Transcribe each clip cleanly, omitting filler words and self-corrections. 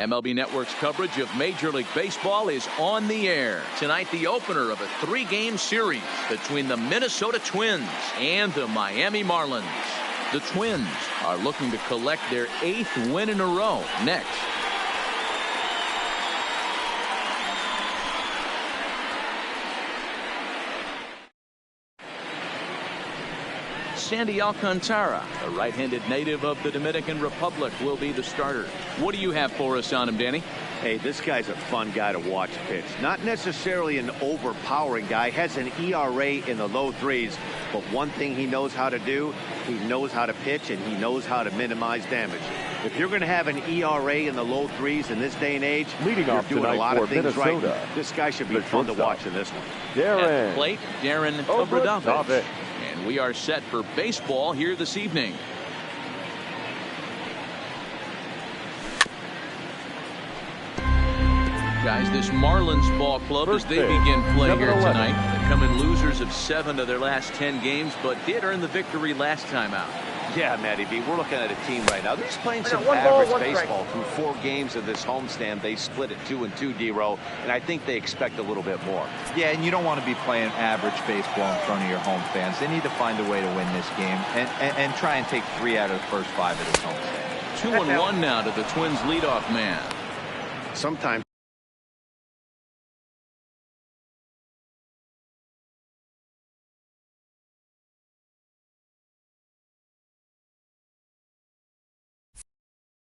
MLB Network's coverage of Major League Baseball is on the air. Tonight, the opener of a 3-game series between the Minnesota Twins and the Miami Marlins. The Twins are looking to collect their 8th win in a row next. Sandy Alcantara, a right-handed native of the Dominican Republic, will be the starter. What do you have for us on him, Danny? Hey, this guy's a fun guy to watch pitch. Not necessarily an overpowering guy. Has an ERA in the low 3s. But one thing he knows how to do, he knows how to pitch, and he knows how to minimize damage. If you're going to have an ERA in the low 3s in this day and age, leading you're off doing a lot of things Minnesota, right. This guy should be fun to watch in this one. At the plate, Darren Obradovich. And we are set for baseball here this evening. Guys, this Marlins ball club, as they begin play here tonight, they come in losers of 7 of their last 10 games, but did earn the victory last time out. Yeah, Matty B, we're looking at a team right now. They're just playing some average baseball. Through 4 games of this homestand, they split it 2-2, D-Row, and I think they expect a little bit more. Yeah, and you don't want to be playing average baseball in front of your home fans. They need to find a way to win this game and try and take 3 out of the first 5 of this homestand. 2-1 now to the Twins leadoff man. Sometimes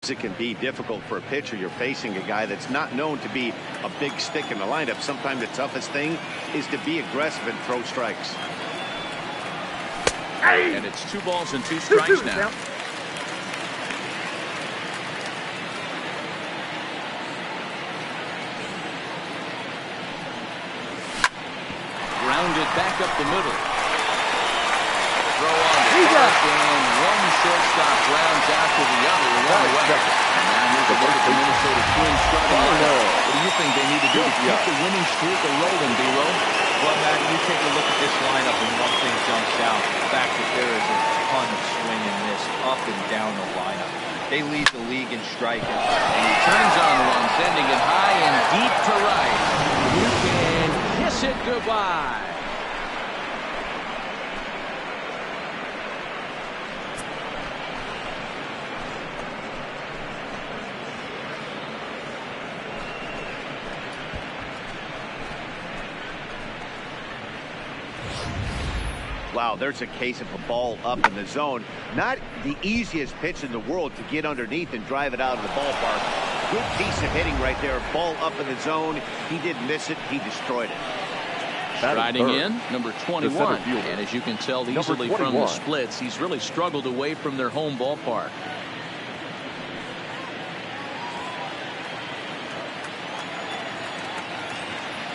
it can be difficult for a pitcher. You're facing a guy that's not known to be a big stick in the lineup. Sometimes the toughest thing is to be aggressive and throw strikes. And it's 2 balls and 2 strikes now. Grounded back up the middle. Throw on to first, and one shortstop grounds out to the other. One away. And now here's a look at the Minnesota Twins starting lineup. What do you think they need to do to keep the winning streak rolling, D-Row? Well, Matt, you take a look at this lineup, and one thing jumps out: the fact that there is a ton of swing and miss up and down the lineup. They lead the league in striking. And he turns on one, sending it high and deep to right. You can kiss it goodbye. Wow, there's a case of a ball up in the zone. Not the easiest pitch in the world to get underneath and drive it out of the ballpark. Good piece of hitting right there. Ball up in the zone. He didn't miss it. He destroyed it. Striding in, number 21. And as you can tell easily from the splits, he's really struggled away from their home ballpark.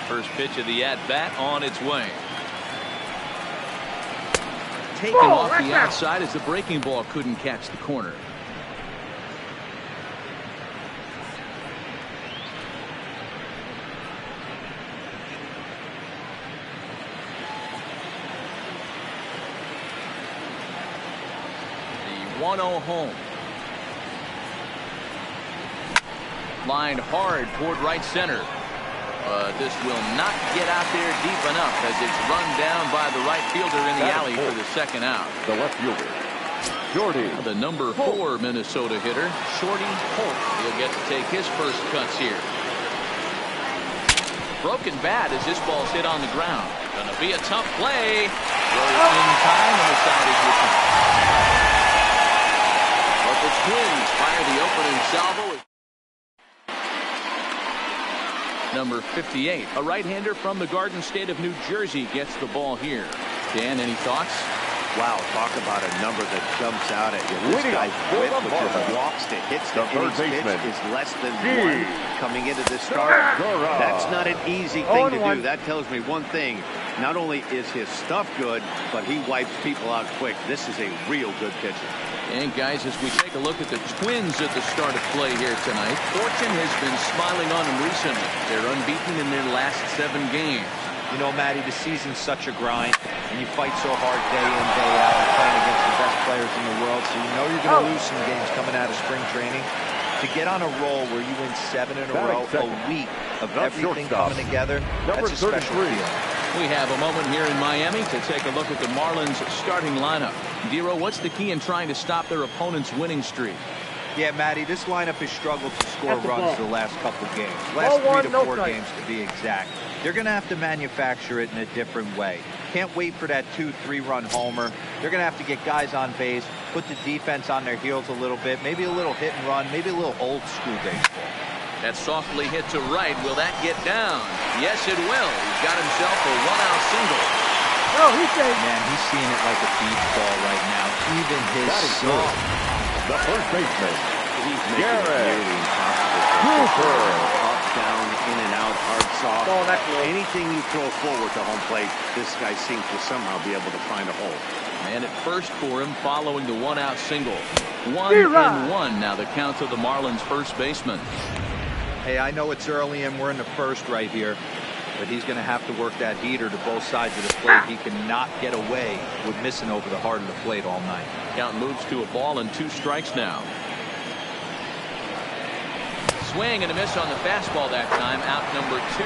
First pitch of the at-bat on its way. Taken off the outside as the breaking ball couldn't catch the corner. The 1-0 home. Lined hard toward right center. This will not get out there deep enough as it's run down by the right fielder in the alley for the second out. The left fielder, Shorty. The number 4 Minnesota hitter, Shorty Holt. He'll get to take his first cuts here. Broken bat as this ball's hit on the ground. Gonna be a tough play. Throws in time and the side is returned. But the Twins fire the opening salvo. Number 58, a right-hander from the Garden State of New Jersey, gets the ball here. Dan, any thoughts? Wow, talk about a number that jumps out at you. This guy's width with just walks to hits to innings pitch is less than 1 coming into this start. That's not an easy thing to do. That tells me one thing. Not only is his stuff good, but he wipes people out quick. This is a real good pitcher. And guys, as we take a look at the Twins at the start of play here tonight, fortune has been smiling on them recently. They're unbeaten in their last 7 games. You know, Matty, the season's such a grind, and you fight so hard day in, day out, playing against the best players in the world, so you know you're going to lose some games coming out of spring training. To get on a roll where you win 7 in a row, a week of everything coming together, that's a special feeling. We have a moment here in Miami to take a look at the Marlins starting lineup. Dero, what's the key in trying to stop their opponent's winning streak? Yeah, Matty, this lineup has struggled to score runs the last couple games. Last 3 to 4 games to be exact. They're going to have to manufacture it in a different way. Can't wait for that 2-3 run homer. They're going to have to get guys on base, put the defense on their heels a little bit, maybe a little hit and run, maybe a little old school baseball. That's softly hit to right. Will that get down? Yes, it will. He's got himself a 1-out single. Oh, he's safe. Man, he's seeing it like a beach ball right now. Even his son. The first baseman, He's making it nearly impossible. Up, down, in and out, hard, soft. Oh, that's low. Anything you throw forward to home plate, this guy seems to somehow be able to find a hole. And at first for him following the 1-out single. 1-1 now the count of the Marlins first baseman. Hey, I know it's early and we're in the first right here, but he's going to have to work that heater to both sides of the plate. He cannot get away with missing over the heart of the plate all night. Count moves to a ball and 2 strikes now. Swing and a miss on the fastball that time. Out number 2.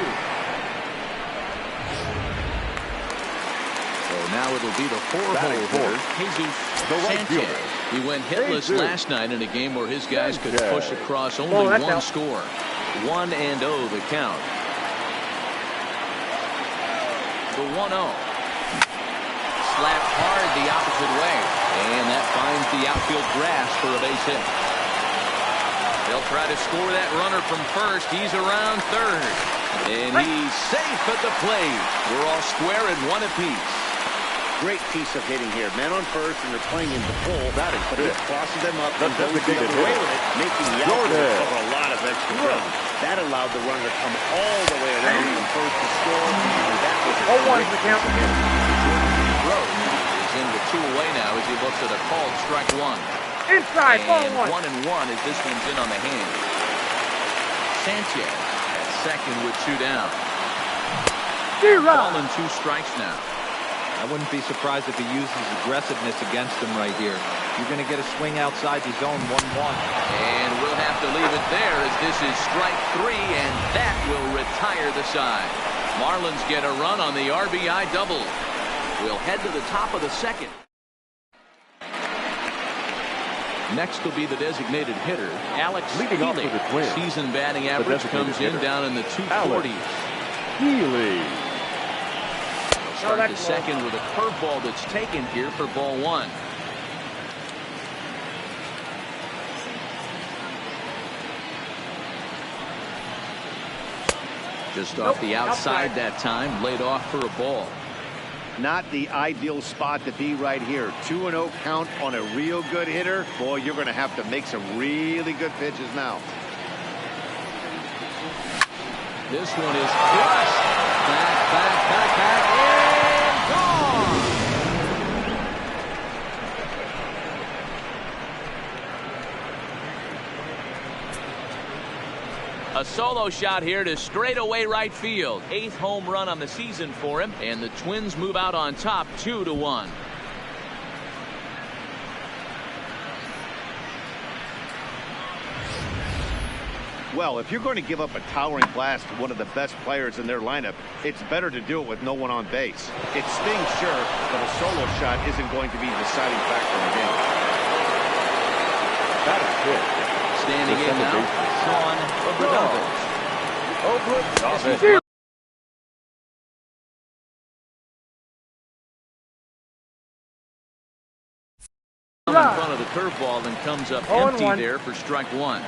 So now it'll be the 4-hole hitter, Jesus Sanchez. He went hitless last night in a game where his guys could push across only one score. 1-0 the count. The 1-0. Slapped hard the opposite way. And that finds the outfield grass for a base hit. They'll try to score that runner from first. He's around third. And he's safe at the plate. We're all square at 1 apiece. Great piece of hitting here. Men on first, and they're playing into full. That is good. He crosses them up and goes the other way with it, making the outfield cover a lot of extra ground. That allowed the runner to come all the way around from first to score. And that was a 0-1's the count. Rose is in the 2 away now as he looks at a called strike 1. Inside, ball and 1-1 as this one's in on the hand. Sanchez at second with 2 down. Ball and 2 strikes now. I wouldn't be surprised if he uses aggressiveness against him right here. You're going to get a swing outside the zone 1-1. And we'll have to leave it there as this is strike 3, and that will retire the side. Marlins get a run on the RBI double. We'll head to the top of the second. Next will be the designated hitter, Alex Leading off for the Twins. Season batting average comes in down in the 240s. Healy. Start the second with a curveball that's taken here for ball 1. Just off the outside that time, laid off for a ball. not the ideal spot to be right here. 2-0 count on a real good hitter. Boy, you're going to have to make some really good pitches now. This one is crushed. Back, and gone. A solo shot here to straightaway right field. 8th home run on the season for him, and the Twins move out on top 2-1. Well, if you're going to give up a towering blast to one of the best players in their lineup, it's better to do it with no one on base. It stings, sure, but a solo shot isn't going to be the deciding factor in the game. That is good. Standing in now, Sean Obradovich. In front of the curveball and comes up empty there for strike one.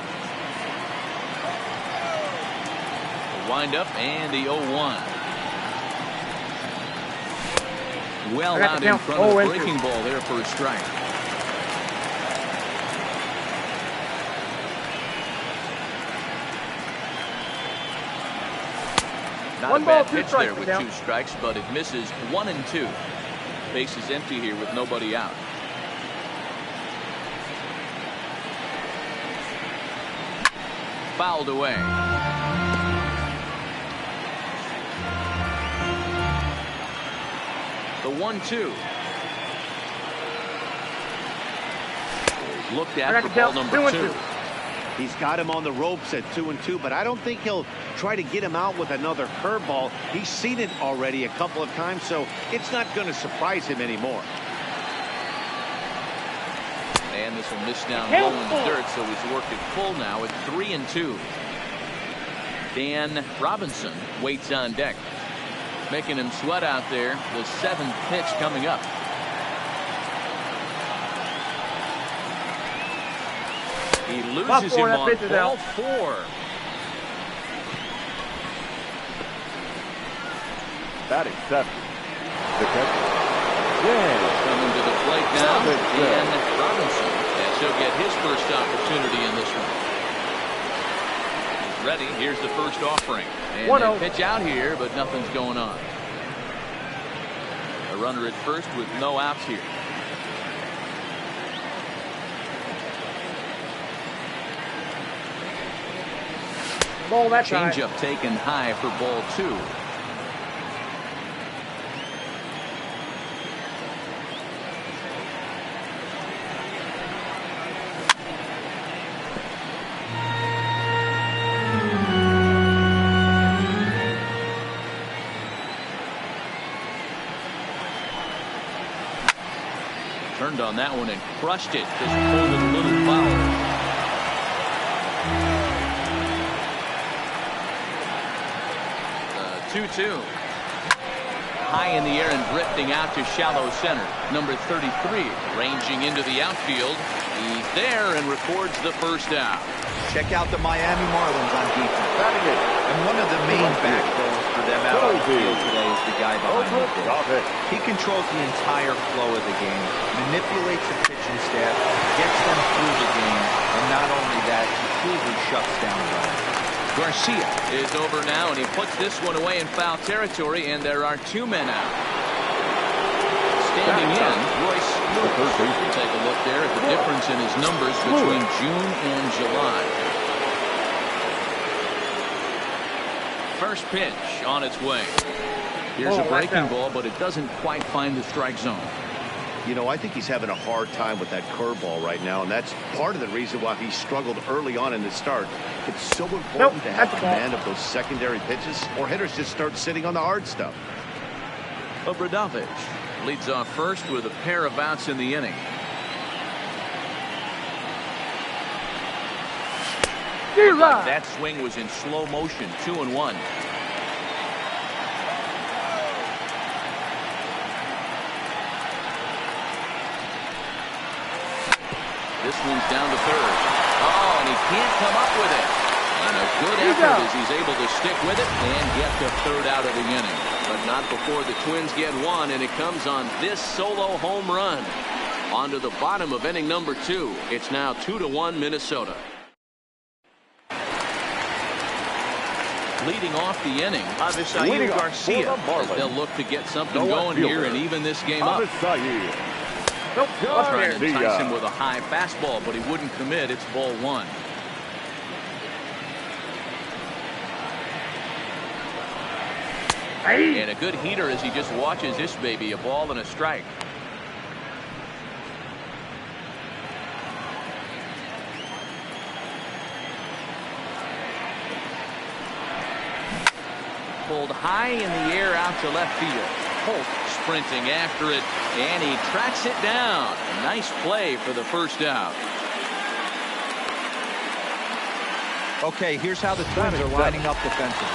Wind up and the 0-1. Well out in front of the breaking ball there for a strike. Not a bad pitch there with 2 strikes, but it misses 1 and 2. Base is empty here with nobody out. Fouled away. The 1-2. Looked at for ball number 2. He's got him on the ropes at 2-2, but I don't think he'll try to get him out with another curveball. He's seen it already a couple of times, so it's not going to surprise him anymore. And this will miss down low in the dirt, so he's worked it full now at 3-2. Dan Robinson waits on deck, making him sweat out there. The 7th pitch coming up. He loses him on ball 4. Batting 7. The catcher. Yeah. Coming to the plate now, Dan Robinson, as he'll get his first opportunity in this one. He's ready. Here's the first offering. And they pitch out here, but nothing's going on. A runner at first with no outs here. Changeup taken high for ball 2. Turned on that one and crushed it. Just pulled it a little foul. 2-2. High in the air and drifting out to shallow center. Number 33 ranging into the outfield. He's there and records the first out. Check out the Miami Marlins on defense. And one of the main backbones for them out on the field today is the guy behind the dish. He controls the entire flow of the game, manipulates the pitching staff, gets them through the game, and not only that, completely shuts down runners. Garcia is over now, and he puts this one away in foul territory, and there are 2 men out. Standing in, Royce Lewis. Take a look there at the difference in his numbers between June and July. First pitch on its way. Here's a breaking ball, but it doesn't quite find the strike zone. You know, I think he's having a hard time with that curveball right now, and that's part of the reason why he struggled early on in the start. It's so important to have command of those secondary pitches, or hitters just start sitting on the hard stuff. Obradovich leads off first with a pair of outs in the inning. Like that swing was in slow motion. 2-1. This one's down to third. Oh, and he can't come up with it. And a good effort as he's able to stick with it and get the third out of the inning. But not before the Twins get one, and it comes on this solo home run. On to the bottom of inning number 2. It's now 2-1 Minnesota. Leading off the inning, Avisaíl Garcia. They'll look to get something going here and even this game up. Trying to entice him with a high fastball, but he wouldn't commit. It's ball 1. And a good heater as he just watches this baby. A ball and a strike. Pulled high in the air out to left field. Holt sprinting after it, and he tracks it down. A nice play for the first out. Okay, here's how the Twins are lining up defensively.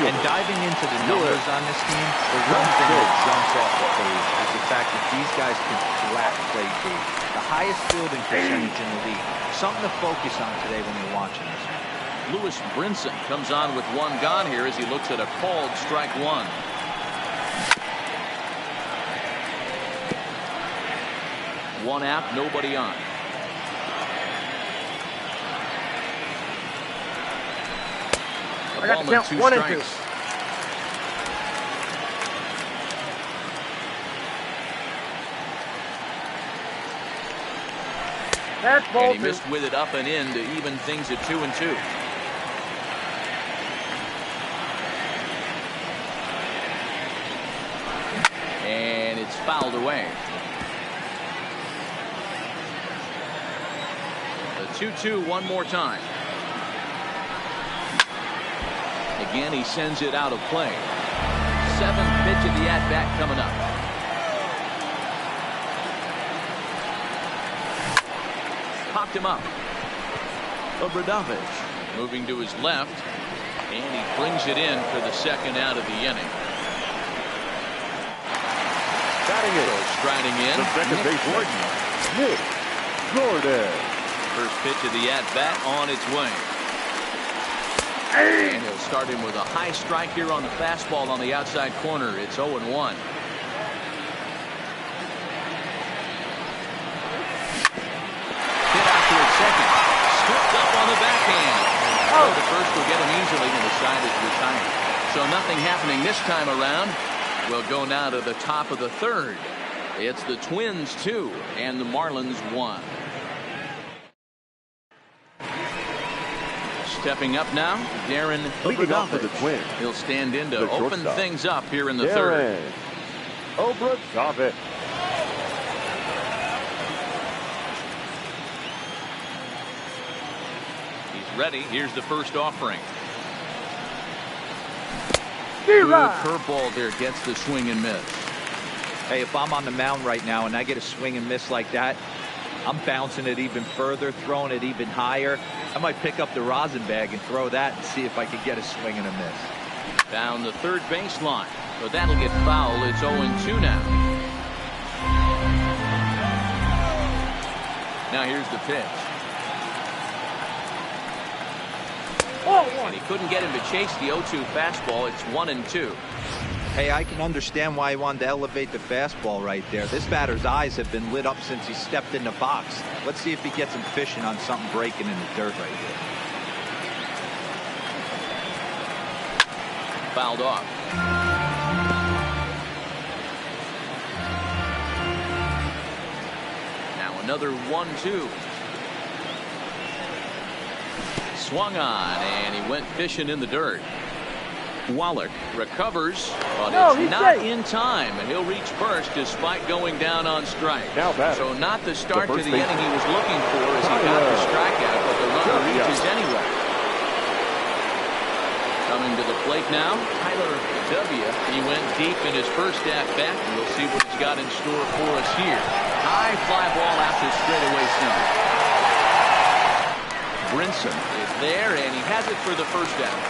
And diving into the numbers on this team, the one thing that jumps off the page is the fact that these guys can flat play deep. The highest fielding percentage in the league. Something to focus on today when you're watching this. Lewis Brinson comes on with 1 gone here as he looks at a called strike 1. One out, nobody on. A ball and 2 strikes. And he missed with it up and in to even things at 2-2. And it's fouled away. The 2-2 one more time. Again, he sends it out of play. 7th pitch of the at-bat coming up. Popped him up. Obradovich moving to his left, and he brings it in for the 2nd out of the inning. Batting it. So striding in, the second baseman, Nick Gordon. First pitch of the at-bat on its way. And he'll start him with a high strike here on the fastball on the outside corner. It's 0-1. Hit out towards second. Scooped up on the backhand. So the first will get him easily, and the side is retired. So nothing happening this time around. We'll go now to the top of the 3rd. It's the Twins 2 and the Marlins 1. Stepping up now, Darren Leading off for the Twins. He'll stand in to The open shortstop, things up here in the Darren 3rd. Obradovich. He's ready. Here's the first offering. Good Curveball there gets the swing and miss. Hey, if I'm on the mound right now and I get a swing and miss like that, I'm bouncing it even further, throwing it even higher. I might pick up the rosin bag and throw that and see if I can get a swing and a miss. Down the 3rd baseline. So that'll get foul. It's 0-2 now. Now here's the pitch. And he couldn't get him to chase the 0-2 fastball. It's 1-2. Hey, I can understand why he wanted to elevate the fastball right there. This batter's eyes have been lit up since he stepped in the box. Let's see if he gets him fishing on something breaking in the dirt right here. Fouled off. Now another 1-2. Swung on, and he went fishing in the dirt. Wallach recovers, but it's not in time, and he'll reach first despite going down on strike. So not the start to the inning he was looking for as he got the strikeout, but the runner reaches anyway. Coming to the plate now, Tyler W. He went deep in his first at-bat, and we'll see what he's got in store for us here. High fly ball out to straightaway center. Brinson is there, and he has it for the first out.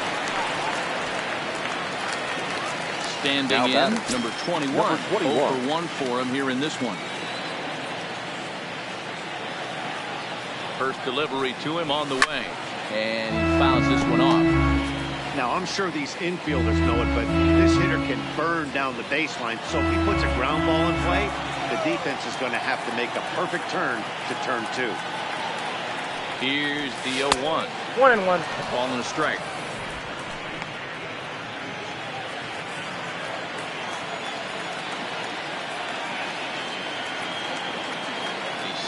Standing in, number 21. 0 for 1 for him here in this one. First delivery to him on the way, and he fouls this one off. Now, I'm sure these infielders know it, but this hitter can burn down the baseline. So if he puts a ground ball in play, the defense is going to have to make a perfect turn to turn 2. Here's the 0-1. 1-1. Ball and a strike.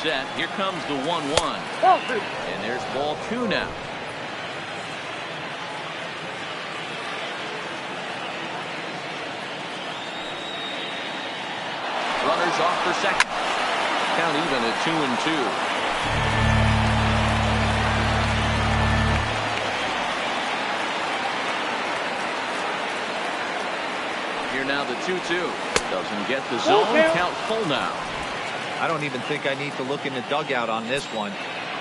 Set. Here comes the 1-1. And there's ball 2 now. Runners off for second. Count even at 2-2. Here now the 2-2. Doesn't get the zone. Count full now. I don't even think I need to look in the dugout on this one.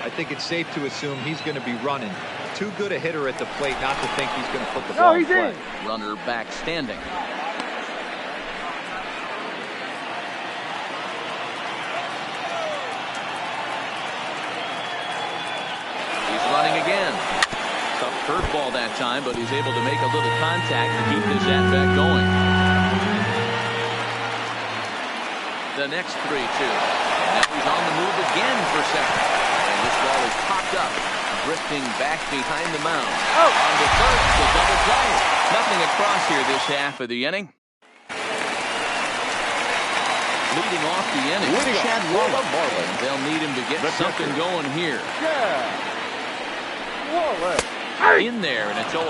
I think it's safe to assume he's going to be running. Too good a hitter at the plate not to think he's going to put the ball in play. Runner back standing. He's running again. Tough curveball that time, but he's able to make a little contact to keep this at-bat going. The next 3-2. And now he's on the move again for second. And this ball is popped up, drifting back behind the mound. On to first, the double play. Nothing across here this half of the inning. Leading off the inning, Chad Wallach. They'll need him to get something going here. In there, and it's 0-1.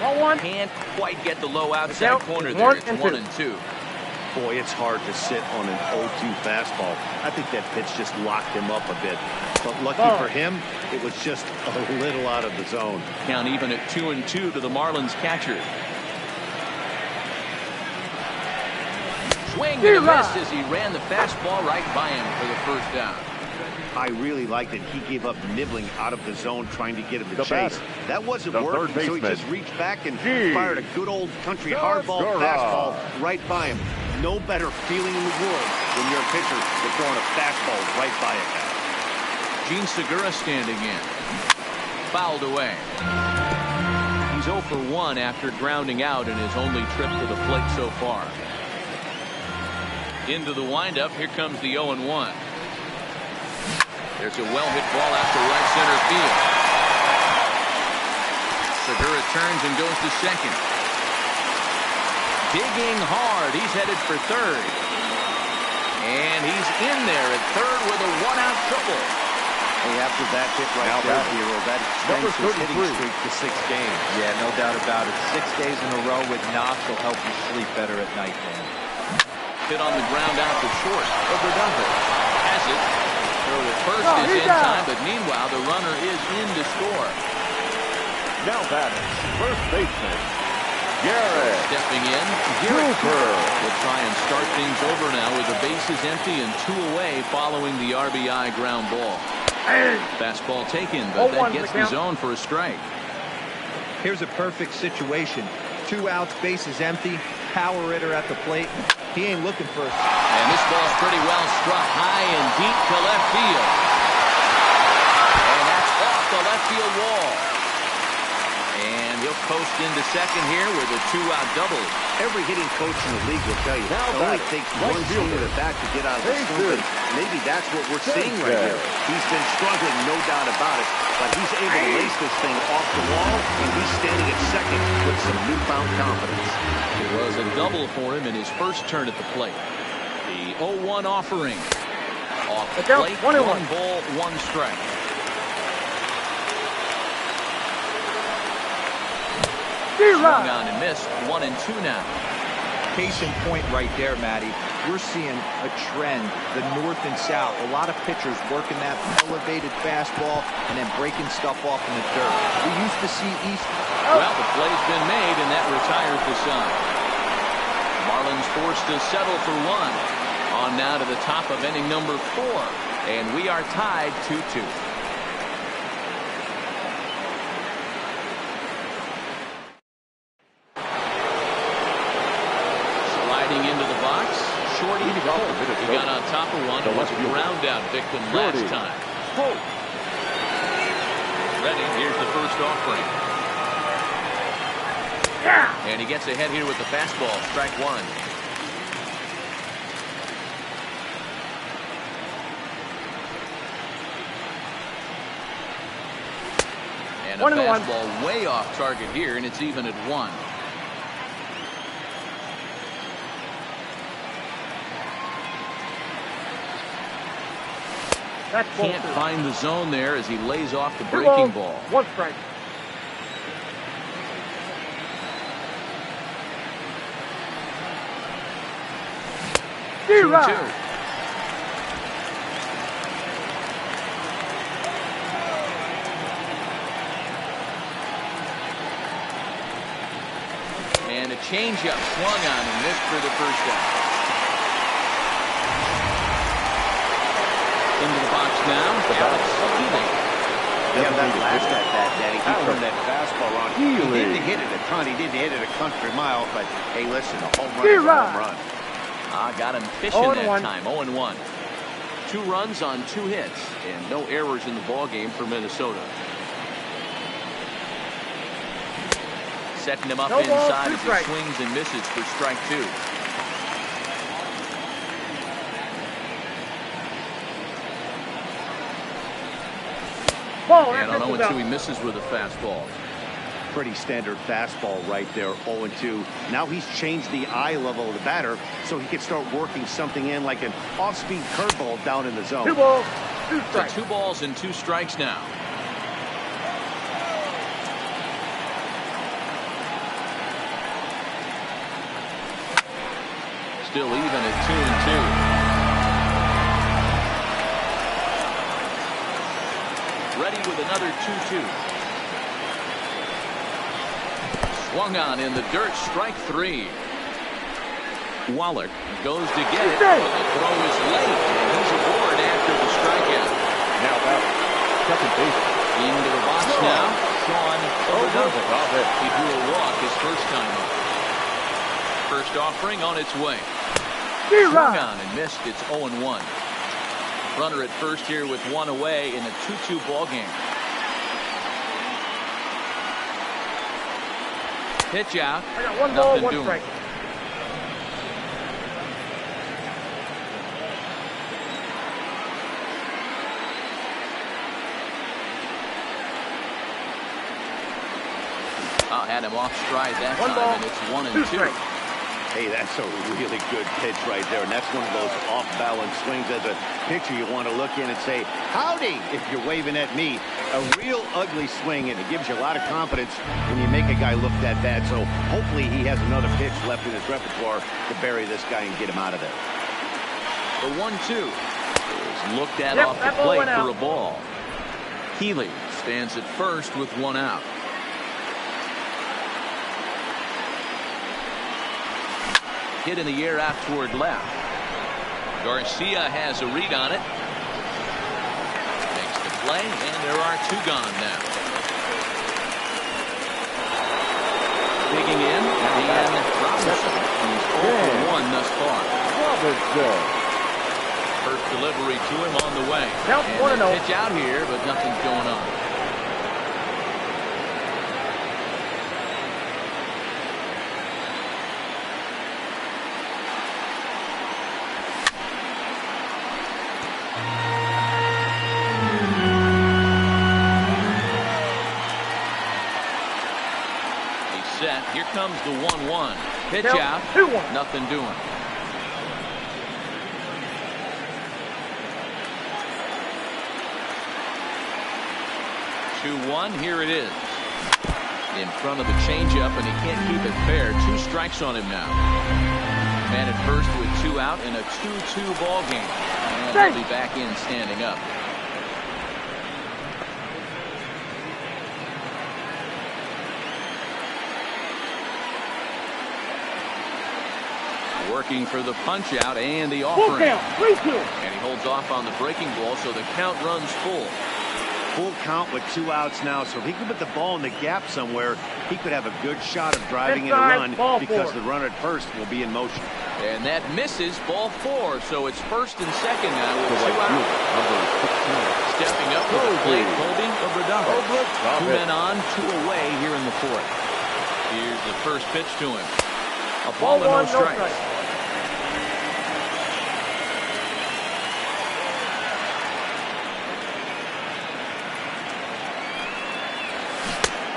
1-1. Can't quite get the low outside Count corner is there. 1 It's and 1 2. and 2. Boy, it's hard to sit on an 0-2 fastball. I think that pitch just locked him up a bit. But lucky for him, it was just a little out of the zone. Count even at 2 and 2 to the Marlins catcher. Swing and a miss as he ran the fastball right by him for the first down. I really liked that he gave up nibbling out of the zone trying to get him to chase. That wasn't working, so he just reached back and fired a good old country hardball fastball right by him. No better feeling in the world when you're a pitcher than throwing a fastball right by a guy. Gene Segura standing in. Fouled away. He's 0 for 1 after grounding out in his only trip to the plate so far. Into the windup. Here comes the 0-1. There's a well-hit ball out to right center field. Segura turns and goes to second. Digging hard. He's headed for third. And he's in there at third with a one-out triple. Hey, after that hit right there, Hero, that extends his hitting streak to 6 games. Yeah, no doubt about it. 6 days in a row with knocks will help you sleep better at night, man. Hit on the ground out to short. Overdone it. Has it. Throw to first is in time, but meanwhile the runner is in to score. Now batting, first baseman, Garrett. Stepping in, Garrett will try and start things over now with the bases empty and 2 away following the RBI ground ball. Fastball taken, but that gets the zone for a strike. Here's a perfect situation. 2 outs, bases empty, power hitter at the plate. He ain't looking for it. And this ball's pretty well struck high and deep to left field. And that's off the left field wall. And he'll coast into second here with a 2-out double. Every hitting coach in the league will tell you it only takes one swing of the bat to get out of the slump. Maybe that's what we're seeing right here. He's been struggling, no doubt about it, but he's able to lace this thing off the wall, and he's standing at second with some newfound confidence. It was a double for him in his first turn at the plate. The 0-1 offering. Off the plate, 1 ball, 1 strike. Swung on and missed. 1 and 2 now. Case in point right there, Matty. We're seeing a trend, the north and south. A lot of pitchers working that elevated fastball and then breaking stuff off in the dirt. We used to see east. Well, the play's been made, and that retires the side. Marlins forced to settle for 1. On now to the top of inning number 4. And we are tied 2-2. Into the box, Shorty. He got on top of one. It was a ground out victim last time. Ready. Here's the first offering. And he gets ahead here with the fastball. Strike 1. And a fastball way off target here, and it's even at 1. Can't find the zone there as he lays off the breaking ball. 1 strike. Two. And a changeup swung on and missed for the first out. Into the box now. Yeah, that last at bat, Daddy. He turned that fastball on. He didn't hit it a ton. He didn't hit it a country mile. But, hey, listen, a home run is a home run. Got him fishing that time. 0-1. 2 runs on 2 hits. And no errors in the ballgame for Minnesota. Setting him up inside as he swings and misses for strike 2. And on 0-2, he misses with a fastball. Pretty standard fastball right there, 0-2. Now he's changed the eye level of the batter so he can start working something in like an off-speed curveball down in the zone. 2 balls, 2 strikes. So 2 balls and 2 strikes now. still even at 2-2. Ready with another 2-2. Swung on in the dirt, strike 3. Waller goes to get it, but the throw is late, and he's aboard after the strikeout. Now that second base. Into the box now, Sean Overdove. He drew a walk his first time up. First offering on its way. Swung on and missed. It's 0-1. Runner at first here with one away in a 2-2 ball game. Pitch out. I got 1 ball, 1 strike. Had him off stride that 1 time, ball, and it's 1-2. Hey, that's a really good pitch right there, and that's one of those off-balance swings. As a pitcher, you want to look in and say, howdy, if you're waving at me. A real ugly swing, and it gives you a lot of confidence when you make a guy look that bad. So hopefully he has another pitch left in his repertoire to bury this guy and get him out of there. The 1-2 is looked at off the plate for a ball. Healy stands at first with 1 out. Hit in the air out toward left. Garcia has a read on it. Makes the play, and there are 2 gone now. Digging in, and Robinson. He's 0-1 thus far. First delivery to him on the way. And a pitch out here, but nothing's going on. Here comes the 1-1. Pitch out. 2-1. Nothing doing. Here it is. In front of the changeup, and he can't keep it fair. 2 strikes on him now. Man at first with 2 out in a 2-2 ball game. And he'll be back in standing up. Working for the punch out and the offering. And he holds off on the breaking ball, so the count runs full. Full count with 2 outs now, so if he could put the ball in the gap somewhere, he could have a good shot of driving in a run because the runner at first will be in motion. And that misses, ball 4, so it's first and second now with 2 outs. Stepping up to the plate, holding Obradovich. 2 men on, 2 away here in the 4th. Here's the first pitch to him. A ball and no strikes.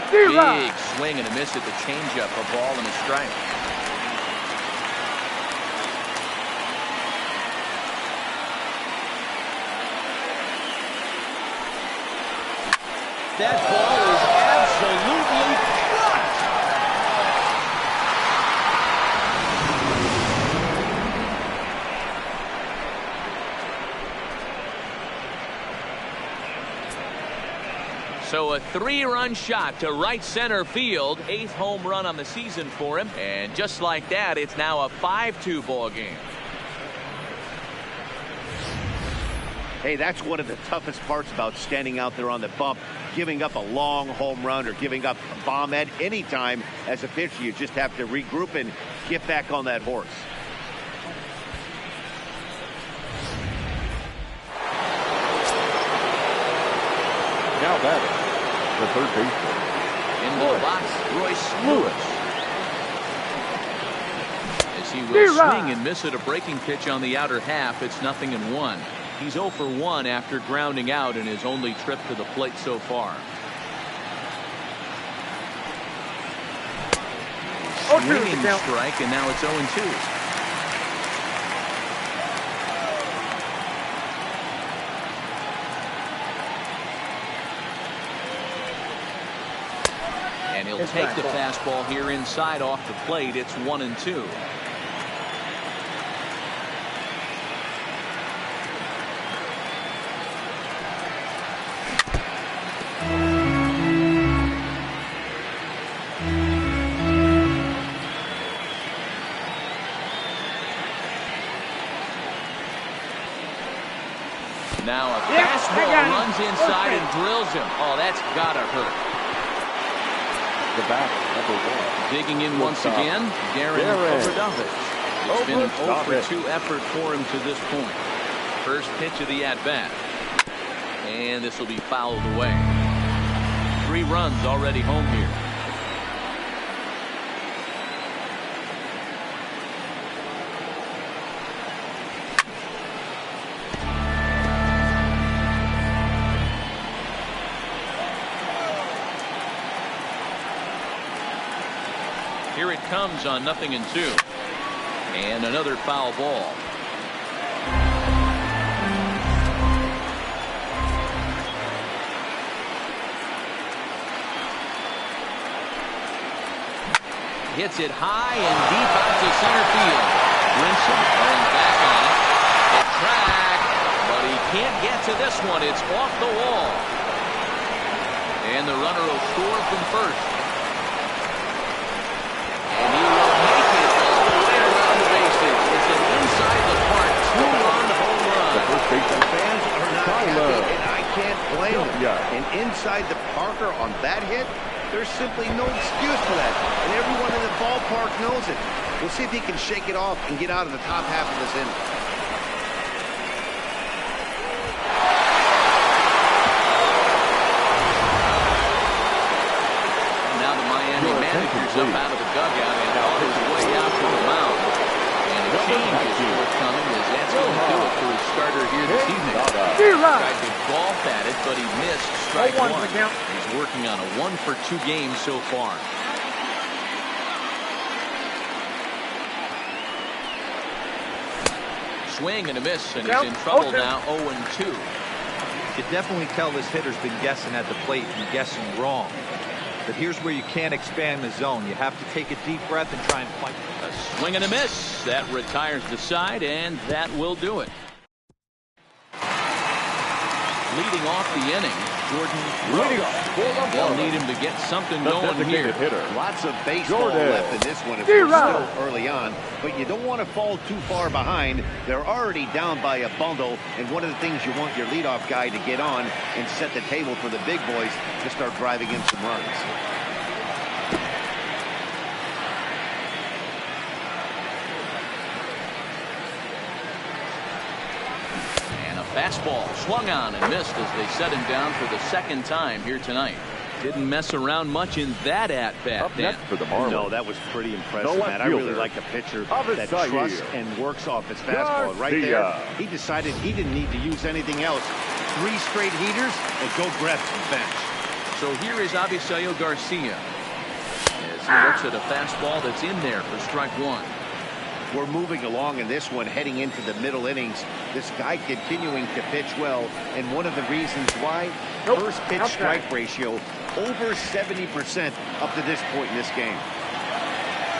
Big swing and a miss at the changeup. A ball and a strike. That ball is absolutely crushed. So a 3-run shot to right center field. 8th home run on the season for him. And just like that, it's now a 5-2 ball game. Hey, that's one of the toughest parts about standing out there on the bump. Giving up a long home run or giving up a bomb at any time as a pitcher. You just have to regroup and get back on that horse. Now batting, the third baseman. Into the box, Royce Lewis. As he will swing and miss at a breaking pitch on the outer half, it's 0-1. He's 0 for 1 after grounding out in his only trip to the plate so far. Swinging strike, and now it's 0-2. And he'll take the fastball here inside off the plate. It's 1-2. Swings inside and drills him. Oh, that's gotta hurt. The back, number 1. Digging in once again, Darren Overdovich. It's been an 0 for 2 effort for him to this point. First pitch of the at-bat. And this will be fouled away. 3 runs already home here. Here it comes on 0-2. And another foul ball. Hits it high and deep out to center field. Brinson going back on it. The track, but he can't get to this one. It's off the wall. And the runner will score from first. And he will make it all the way around the bases. It's an inside the park 2-run home run. The first baseman Fans are not happy, and I can't blame them. Yeah. And inside the Parker on that hit, there's simply no excuse for that. And everyone in the ballpark knows it. We'll see if he can shake it off and get out of the top half of this inning. Now the Miami manager's up out of the dugout and on his way out to the mound. And a change is forthcoming as that's going to do it for his starter here this evening. Tried to golf at it, but he missed strike 1. He's working on a 1 for 2 game so far. Swing and a miss, and he's in trouble now. 0-2. You can definitely tell this hitter's been guessing at the plate and guessing wrong. But here's where you can't expand the zone. You have to take a deep breath and try and fight. A swing and a miss. That retires the side, and that will do it. Leading off the inning, Jordan Rose. They'll need him to get something going here. Lots of baseball left in this one. It's still early on, but you don't want to fall too far behind. They're already down by a bundle, and one of the things you want your leadoff guy to get on and set the table for the big boys to start driving in some runs. Fastball swung on and missed as they set him down for the second time here tonight. Didn't mess around much in that at-bat. Up next for the Marlins. No, that was pretty impressive, man. I really like a pitcher that trusts and works off his fastball. Right there, he decided he didn't need to use anything else. 3 straight heaters and go grab some bench. So here is Avisaíl Garcia as he looks at a fastball that's in there for strike 1. We're moving along in this one, heading into the middle innings. This guy continuing to pitch well, and one of the reasons why, first pitch strike ratio over 70% up to this point in this game.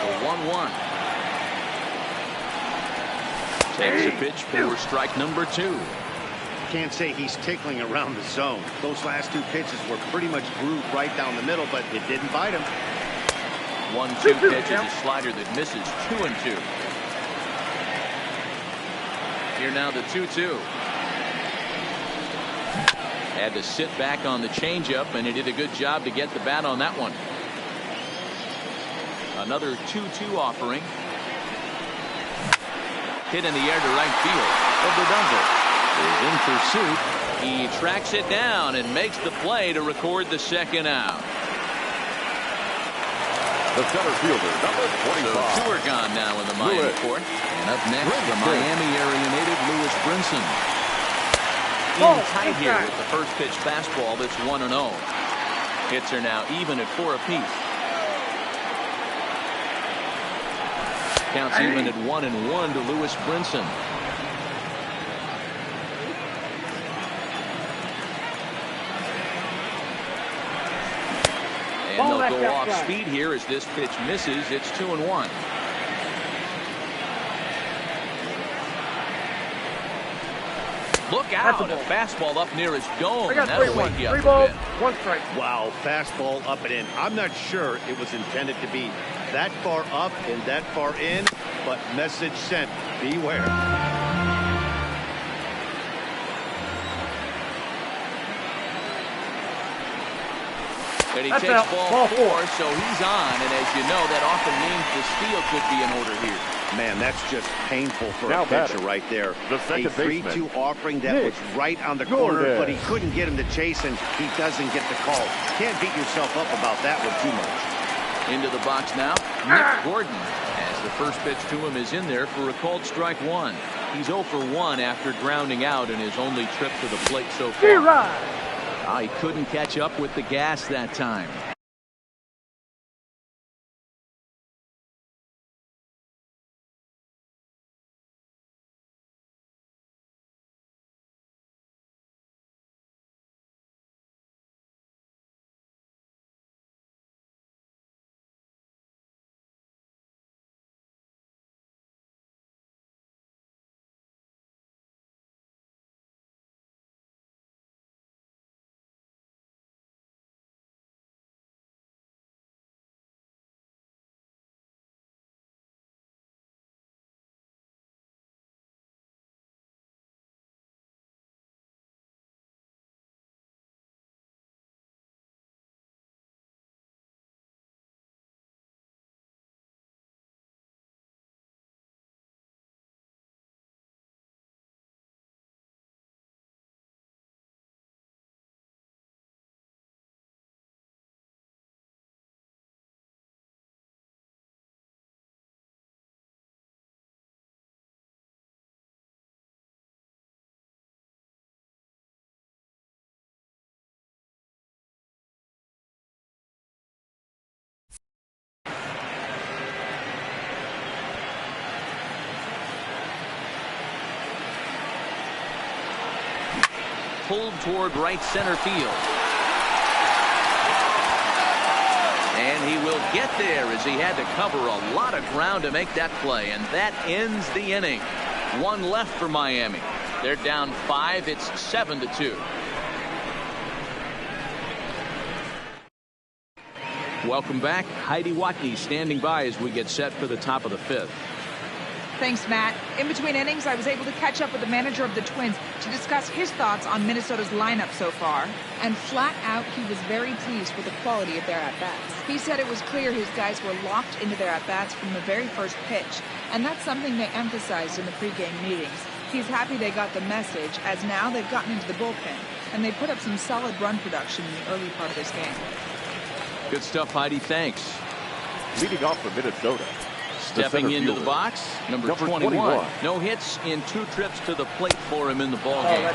The 1-1. Takes a pitch for strike number 2. Can't say he's tickling around the zone. Those last 2 pitches were pretty much grooved right down the middle, but it didn't bite him. 1-2 pitch is a slider that misses. 2-2. Here now the 2-2. Had to sit back on the changeup, and he did a good job to get the bat on that one. Another 2-2 offering. Hit in the air to right field. Overdovich is in pursuit. He tracks it down and makes the play to record the second out. The center fielder, number 25. So 2 are gone now in the Miami fourth. And up next, the Miami area native Lewis Brinson. In tight here with the first pitch fastball that's 1-0. Hits are now even at 4 apiece. Counts even at 1-1 to Lewis Brinson. And they'll go off speed here as this pitch misses. It's 2-1. Look out! A fastball up near his dome. And that'll wake you up a bit. 1 strike. Wow, fastball up and in. I'm not sure it was intended to be that far up and that far in, but message sent. Beware. And he That's takes out. ball 4, so he's on. And as you know, that often means the steal could be in order here. Man, that's just painful for Now a pitcher batting, right there. the second a 3-2 baseman, offering that Nick was right on the corner, Gordon. but he couldn't get him to chase, and he doesn't get the call. Can't beat yourself up about that one too much. Into the box now, Nick Gordon. As the first pitch to him is in there for a called strike 1. He's 0 for 1 after grounding out in his only trip to the plate so far. He couldn't catch up with the gas that time. Pulled toward right center field. And he will get there as he had to cover a lot of ground to make that play. And that ends the inning. 1 left for Miami. They're down 5. It's 7-2. Welcome back. Heidi Watney standing by as we get set for the top of the 5th. Thanks, Matt. In between innings, I was able to catch up with the manager of the Twins to discuss his thoughts on Minnesota's lineup so far. And flat out, he was very pleased with the quality of their at-bats. He said it was clear his guys were locked into their at-bats from the very first pitch. And that's something they emphasized in the pregame meetings. He's happy they got the message, as now they've gotten into the bullpen. And they put up some solid run production in the early part of this game. Good stuff, Heidi. Thanks. Leading off for Minnesota. Stepping into the box, number 21. No hits in 2 trips to the plate for him in the ball game.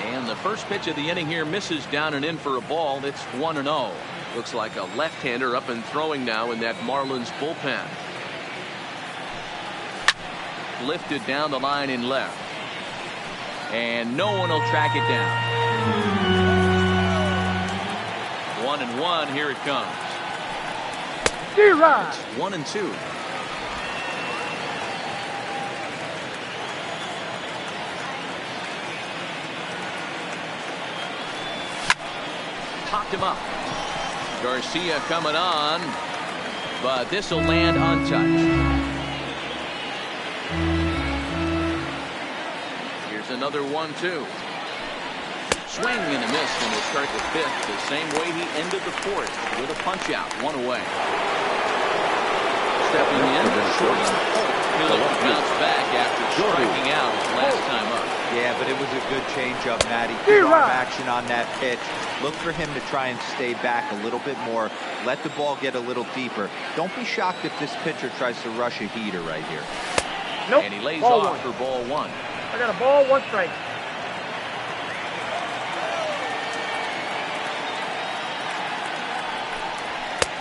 And the first pitch of the inning here misses down and in for a ball. It's 1-0. Looks like a left-hander up and throwing now in that Marlins bullpen. Lifted down the line in left. And no one will track it down. 1-1. Here it comes. It's 1-2. Popped him up. Garcia coming on, but this will land untouched. Here's another 1-2. Swing and a miss, and we'll start the 5th the same way he ended the 4th with a punch out. 1 away. Stepping in, he'll look to bounce back after striking out last time up. Yeah, but it was a good changeup, Matty. Good arm action on that pitch. Look for him to try and stay back a little bit more. Let the ball get a little deeper. Don't be shocked if this pitcher tries to rush a heater right here. Nope. And he lays off for ball 1. I got a ball, 1 strike.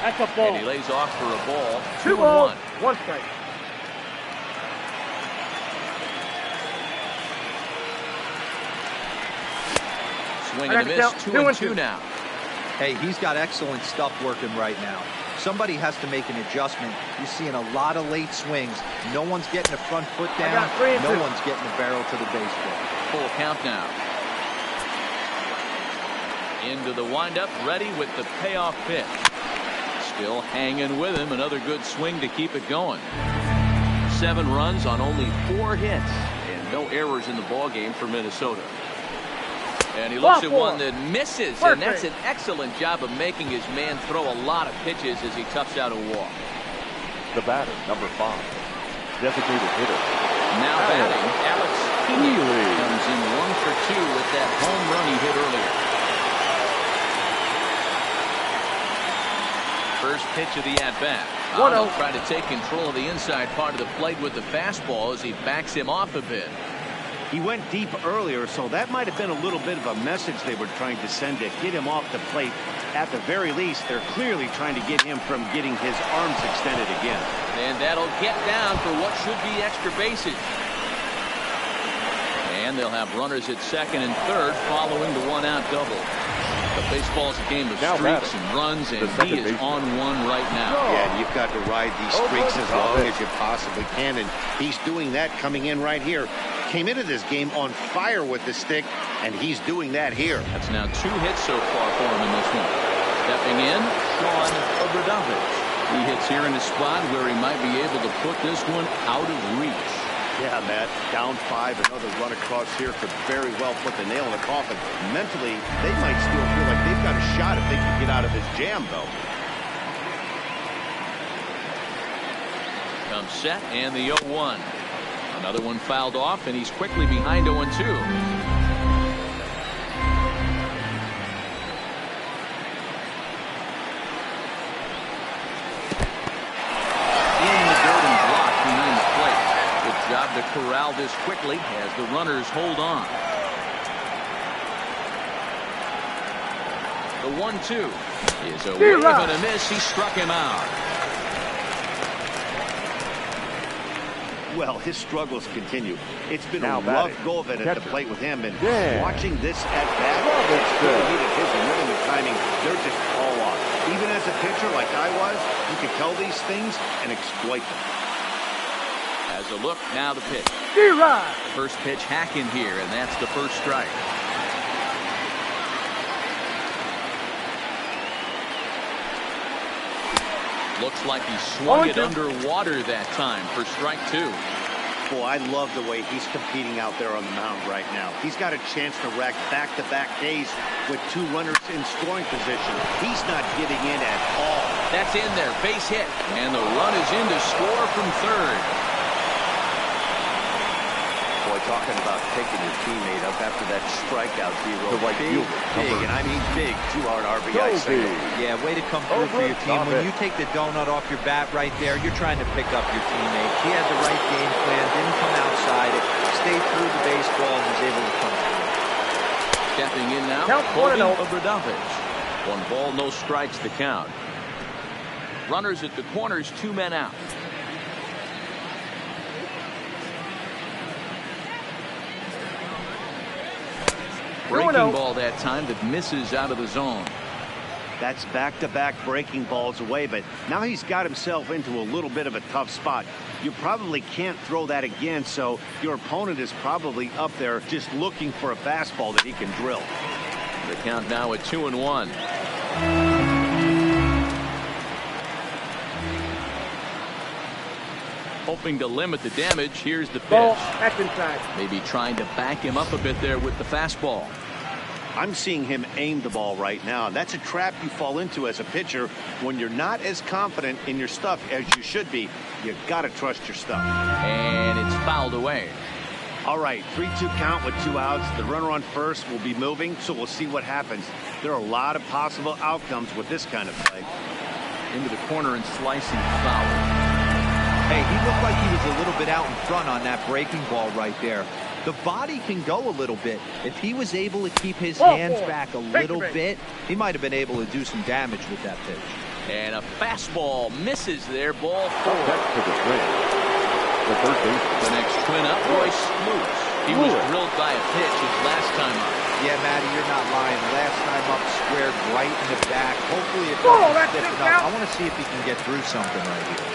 That's a ball. And he lays off for a ball. 2 balls, 1 strike. Swing and a miss. 2-2 now. Hey, he's got excellent stuff working right now. Somebody has to make an adjustment. You're seeing a lot of late swings. No one's getting the front foot down. No one's getting the barrel to the baseball. Full count now. Into the windup, ready with the payoff pitch. Still hanging with him. Another good swing to keep it going. 7 runs on only 4 hits, and no errors in the ball game for Minnesota. And he looks at one that misses, and that's an excellent job of making his man throw a lot of pitches as he toughs out a walk. The batter, number 5. Designated hitter. Now batting, Alex Healy comes in 1 for 2 with that home run he hit earlier. First pitch of the at-bat. He'll try to take control of the inside part of the plate with the fastball as he backs him off a bit. He went deep earlier, so that might have been a little bit of a message they were trying to send to get him off the plate. At the very least, they're clearly trying to get him from getting his arms extended again. And that'll get down for what should be extra bases. And they'll have runners at second and third following the one-out double. But baseball's a game of streaks and runs, and he is on one right now. Yeah, you've got to ride these streaks as long as you possibly can, and he's doing that coming in right here. Came into this game on fire with the stick, and he's doing that here. That's now 2 hits so far for him in this one. Stepping in, Sean Obradovich. He hits here in a spot where he might be able to put this one out of reach. Yeah, Matt, down 5, another run across here could very well put the nail in the coffin. Mentally, they might still feel like they've got a shot if they can get out of his jam, though. Comes set, and the 0-1. Another one fouled off, and he's quickly behind 0-2. Job to corral this quickly as the runners hold on. The 1-2 is a wave and a miss. He struck him out. Well, his struggles continue. It's been a rough go of it at the plate with him, and watching this at bat, his rhythm and timing, they're just all off. Even as a pitcher like I was, you could tell these things and exploit them. As a look, now the pitch. First pitch hacking here, and that's the first strike. Looks like he swung it underwater that time for strike 2. Boy, I love the way he's competing out there on the mound right now. He's got a chance to rack back-to-back days with 2 runners in scoring position. He's not giving in at all. That's in there, base hit, and the run is in to score from third. Boy, talking about picking your teammate up after that strikeout, zero. Big, and I mean big, 2-run RBI single. Yeah, way to come through for your team. When you take the donut off your bat right there, you're trying to pick up your teammate. He had the right game plan, didn't come outside it, stayed through the baseball, and was able to come through. Stepping in now, holding Obradovich. 1 ball, no strikes to count. Runners at the corners, 2 men out. Breaking ball that time that misses out of the zone. That's back-to-back breaking balls away, but now he's got himself into a little bit of a tough spot. You probably can't throw that again, so your opponent is probably up there just looking for a fastball that he can drill. The count now at 2-1. Hoping to limit the damage. Here's the pitch. That's inside. Maybe trying to back him up a bit there with the fastball. I'm seeing him aim the ball right now. That's a trap you fall into as a pitcher when you're not as confident in your stuff as you should be. You got to trust your stuff. And it's fouled away. All right, 3-2 count with 2 outs. The runner on first will be moving, so we'll see what happens. There are a lot of possible outcomes with this kind of play. Into the corner and slicing foul. Hey, he looked like he was a little bit out in front on that breaking ball right there. The body can go a little bit. If he was able to keep his hands back a little bit, he might have been able to do some damage with that pitch. And a fastball misses there, ball 4. The next twin up, Royce Lewis. He was drilled by a pitch his last time up. Yeah, Matty, you're not lying. Last time up, squared right in the back. Hopefully it doesn't stick enough. I want to see if he can get through something right here.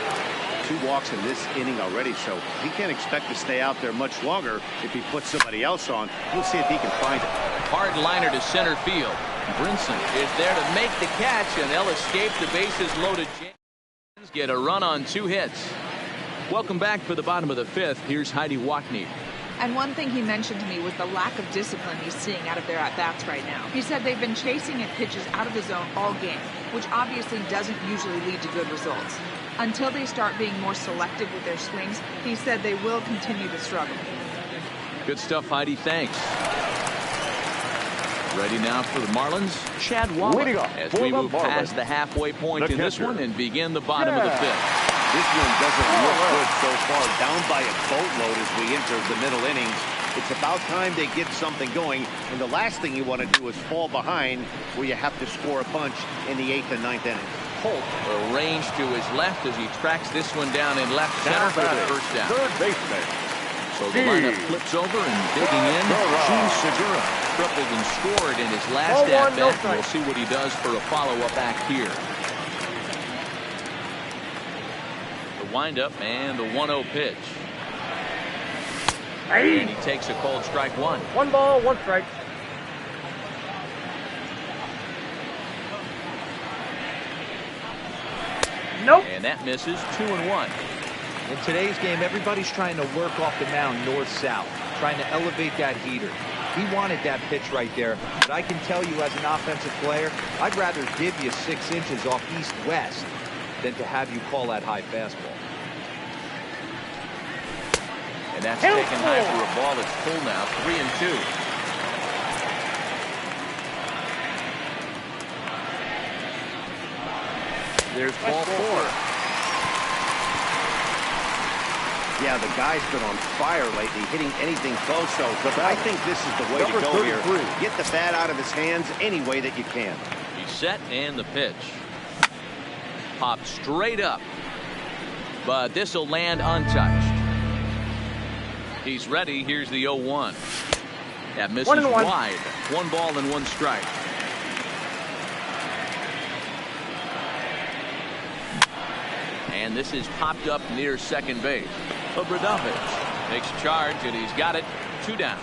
2 walks in this inning already, so he can't expect to stay out there much longer if he puts somebody else on. We'll see if he can find it. Hard liner to center field. Brinson is there to make the catch, and they'll escape the bases loaded. James get a run on 2 hits. Welcome back for the bottom of the 5th. Here's Heidi Wackney. And one thing he mentioned to me was the lack of discipline he's seeing out of their at-bats right now. He said they've been chasing at pitches out of the zone all game, which obviously doesn't usually lead to good results. Until they start being more selective with their swings, he said they will continue to struggle. Good stuff, Heidi. Thanks. Ready now for the Marlins, Chad Wallace, as we move past the halfway point in this one and begin the bottom of the fifth. This one doesn't look good so far. Down by a boatload as we enter the middle innings. It's about time they get something going. And the last thing you want to do is fall behind where you have to score a bunch in the 8th and 9th innings. Holt arranged to his left as he tracks this one down in left center for the first down. Third baseman. So the lineup flips over and digging in. Gene Segura tripled and scored in his last at-bat. We'll see what he does for a follow-up act here. The windup and the 1-0 pitch. And he takes a cold strike one. 1 ball, 1 strike. Nope. And that misses 2-1. In today's game, everybody's trying to work off the mound north-south, trying to elevate that heater. He wanted that pitch right there, but I can tell you as an offensive player, I'd rather give you 6 inches off east-west than to have you call that high fastball. And that's taken high for a ball. It's full now, 3-2. There's ball 4. Yeah, the guy's been on fire lately, hitting anything close, so I think this is the way to go here. Get the bat out of his hands any way that you can. He's set, and the pitch. Popped straight up. But this will land untouched. He's ready. Here's the 0-1. That misses wide. 1 ball and 1 strike. And this is popped up near second base. Obradovich takes charge, and he's got it. 2 down.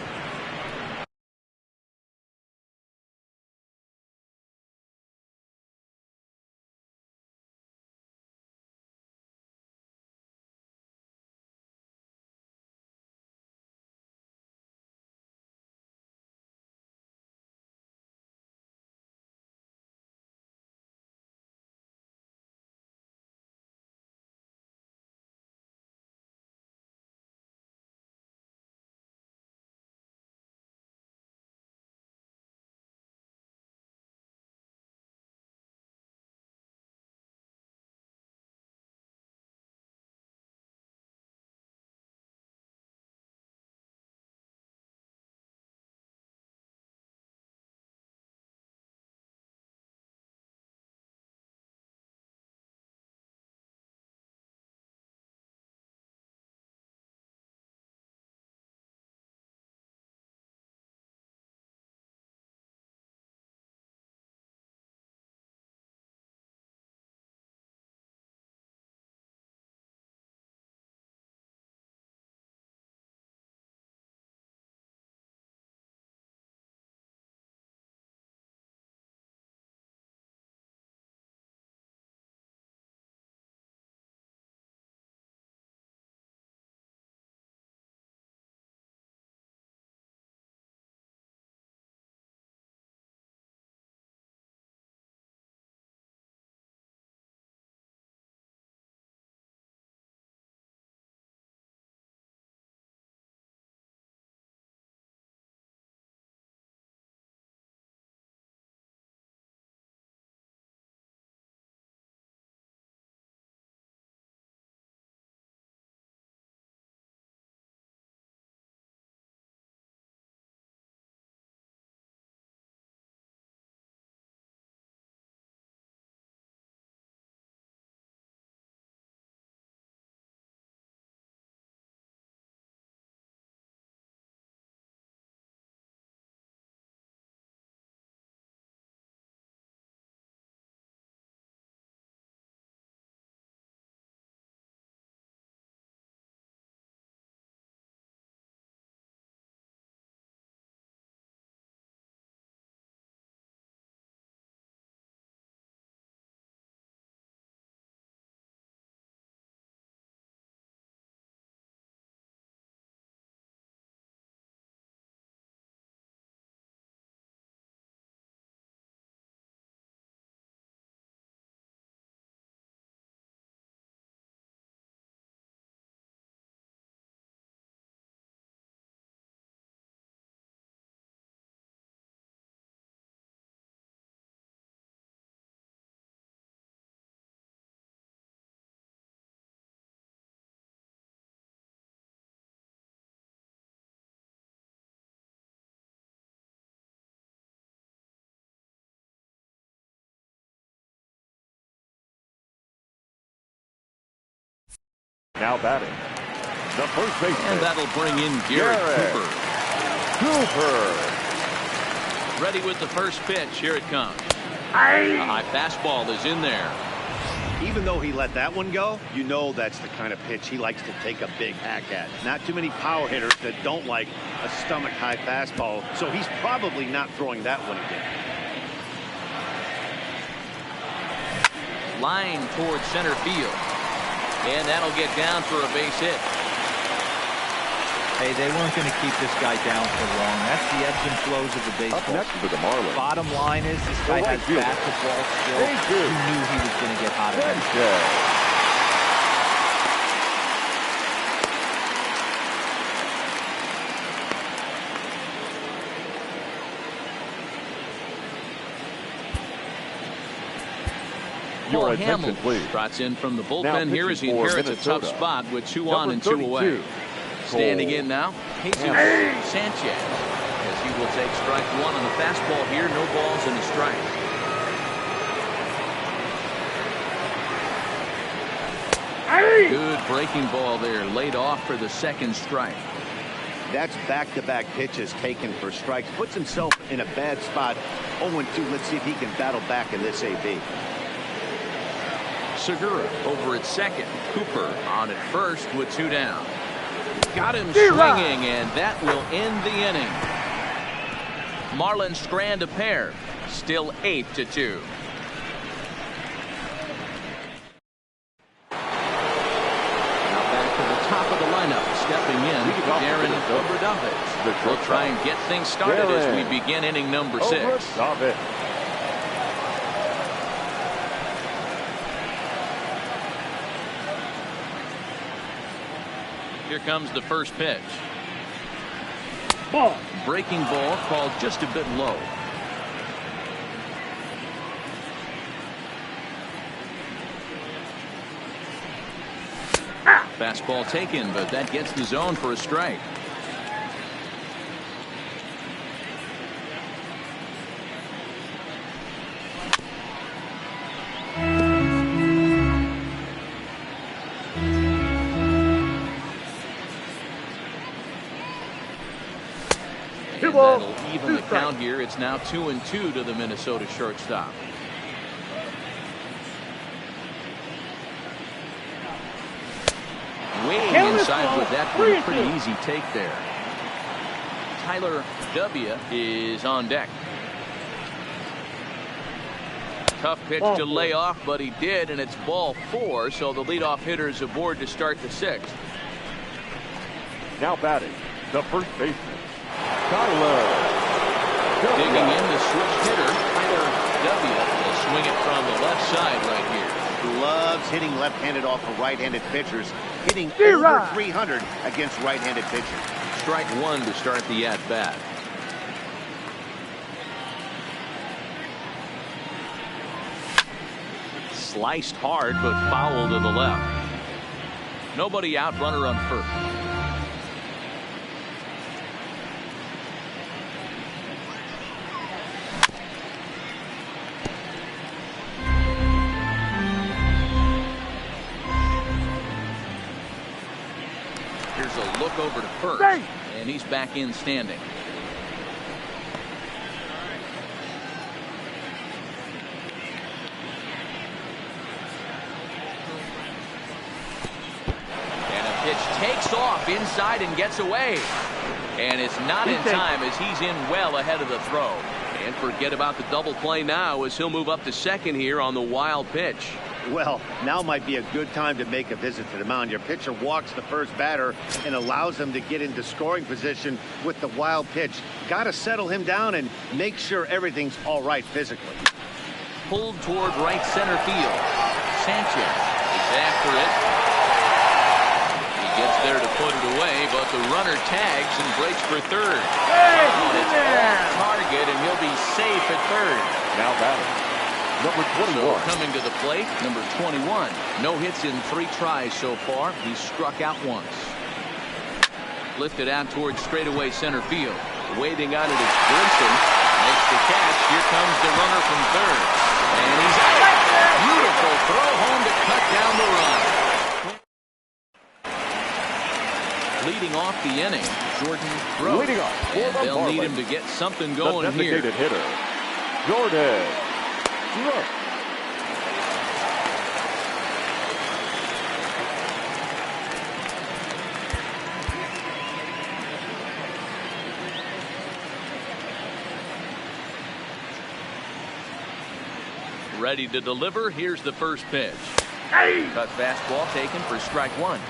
Now batting, the first baseman. And that'll bring in Garrett Cooper. Ready with the first pitch. Here it comes. A high fastball is in there. Even though he let that one go, you know that's the kind of pitch he likes to take a big hack at. Not too many power hitters that don't like a stomach-high fastball, so he's probably not throwing that one again. Line towards center field. And that'll get down for a base hit. Hey, they weren't going to keep this guy down for long. That's the ebbs and flows of the baseball. Up next for the Marlins. Bottom line is this guy has basketball skills. He knew he was going to get hot eventually. Your attention, please. Trots in from the bullpen here as he inherits a tough spot with 2 on and 2 away. Standing in now, Jesus Sanchez, as he will take strike 1 on the fastball here. No balls and a strike. Good breaking ball there, laid off for the second strike. That's back-to-back pitches taken for strikes. Puts himself in a bad spot. 0-2. Let's see if he can battle back in this AB. Segura over at second. Cooper on at first with 2 down. Got him swinging, and that will end the inning. Marlins strand a pair. Still 8-2. Now back to the top of the lineup. Stepping in, Darren Obradovich. We'll try and get things started as we begin inning number 6. Here comes the first pitch. Ball. Breaking ball called just a bit low. Fastball taken, but that gets the zone for a strike. That'll even the count here. It's now 2-2 to the Minnesota shortstop. Way inside with that one. Pretty easy take there. Tyler W. is on deck. Tough pitch to lay off, but he did, and it's ball 4, so the leadoff hitter is aboard to start the 6th. Now batting, the first baseman, Tyler. Digging in the switch hitter, Tyler W. will swing it from the left side right here. Loves hitting left-handed off of right-handed pitchers. Hitting over 300 against right-handed pitchers. Strike 1 to start the at-bat. Sliced hard, but foul to the left. Nobody out, runner on first. Here's a look over to first, and he's back in standing. And a pitch takes off inside and gets away. And it's not in time as he's in well ahead of the throw. And forget about the double play now as he'll move up to second here on the wild pitch. Well, now might be a good time to make a visit to the mound. Your pitcher walks the first batter and allows him to get into scoring position with the wild pitch. Got to settle him down and make sure everything's all right physically. Pulled toward right center field. Sanchez is after it. He gets there to put it away, but the runner tags and breaks for third. And it's off target, and he'll be safe at third. Now batting, number 21. So coming to the plate, number 21. No hits in 3 tries so far. He's struck out once. Lifted out towards straightaway center field. Waving out it is Grinson. Makes the catch. Here comes the runner from third. And he's out. Beautiful throw home to cut down the run. off the inning, Jordan throws. Leading off And for the they'll need Marlins, him to get something the going here. designated hitter, Jordan. Look. Ready to deliver. Here's the first pitch. Cut fastball taken for strike one.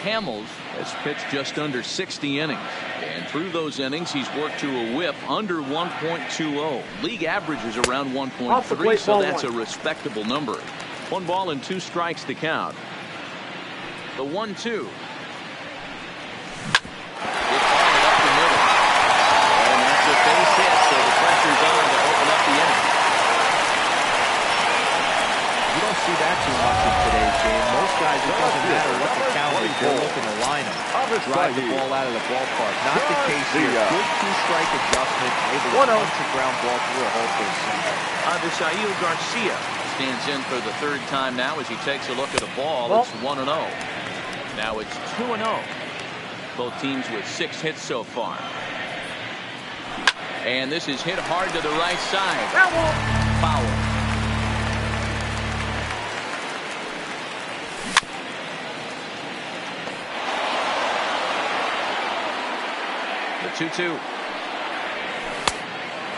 Hamels has pitched just under 60 innings. And through those innings, he's worked to a whip under 1.20. League average is around 1.3, so that's a respectable number. 1 ball and 2 strikes to count. The 1-2. Base hit, so the pressure's on to open up the inning. You don't see that too much in today's game. Most guys, it doesn't matter what the count is, they're looking to line them. Drive the ball out of the ballpark. Not the case here. Good 2-strike adjustment, able to punch a ground ball through a hole for a single. Avisail Garcia stands in for the 3rd time now as he takes a look at a ball. It's 1-0. Now it's 2-0. Both teams with 6 hits so far. And this is hit hard to the right side. Foul. The 2-2.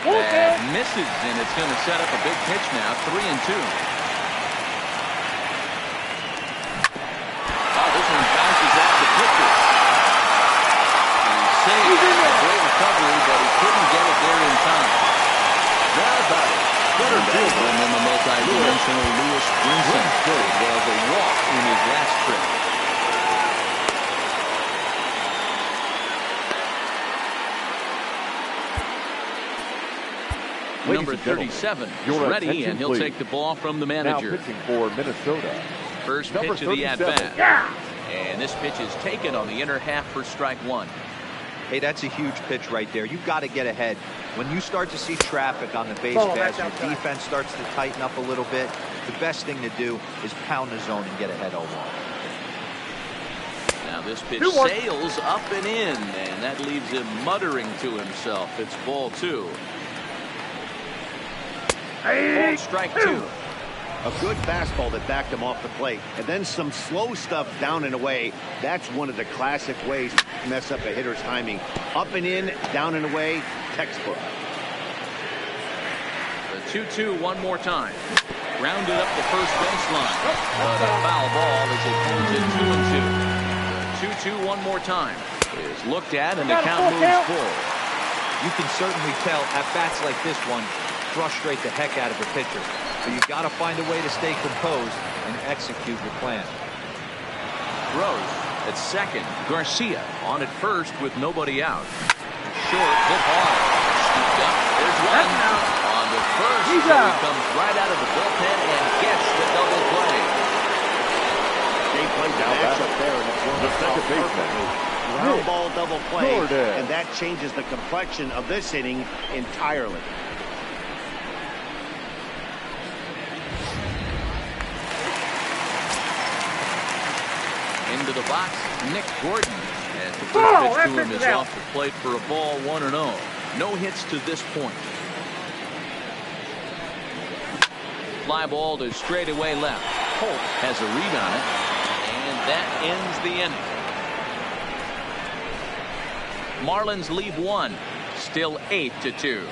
That misses, and it's going to set up a big pitch now. 3-2. Oh, this one bounces off the pitcher. Great recovery, but he couldn't get it there in time. Now about it. And then the multi-dimensional Lewis Brinson. It was a walk in his last trip. Number 37 is ready, and he'll take the ball from the manager. Now pitching for Minnesota. First pitch of the at-bat. And this pitch is taken on the inner half for strike one. Hey, that's a huge pitch right there. You've got to get ahead. When you start to see traffic on the base paths, your defense starts to tighten up a little bit. The best thing to do is pound the zone and get ahead 0-1. Now this pitch sails up and in, and that leaves him muttering to himself. It's ball 2. Ball strike 2. A good fastball that backed him off the plate, and then some slow stuff down and away. That's one of the classic ways to mess up a hitter's timing. Up and in, down and away, textbook. The 2-2 one more time. Rounded up the first baseline. But a foul ball as it pulls it 2-2. The 2-2 one more time is looked at, and the count moves forward. You can certainly tell at bats like this one frustrate the heck out of the pitcher. But you've got to find a way to stay composed and execute your plan. Throws at second. Garcia on at first with nobody out. Short, hit hard. Scooped up. There's one. On the first. So he comes right out of the bullpen and gets the double play. They played the matchup there, and it's worked out perfectly. Ground ball double play, and that changes the complexion of this inning entirely. Into the box, Nick Gordon. And the first pitch to him is off the plate for a ball 1-0. No hits to this point. Fly ball to straightaway left. Holt has a read on it, and that ends the inning. Marlins leave 1, still 8-2.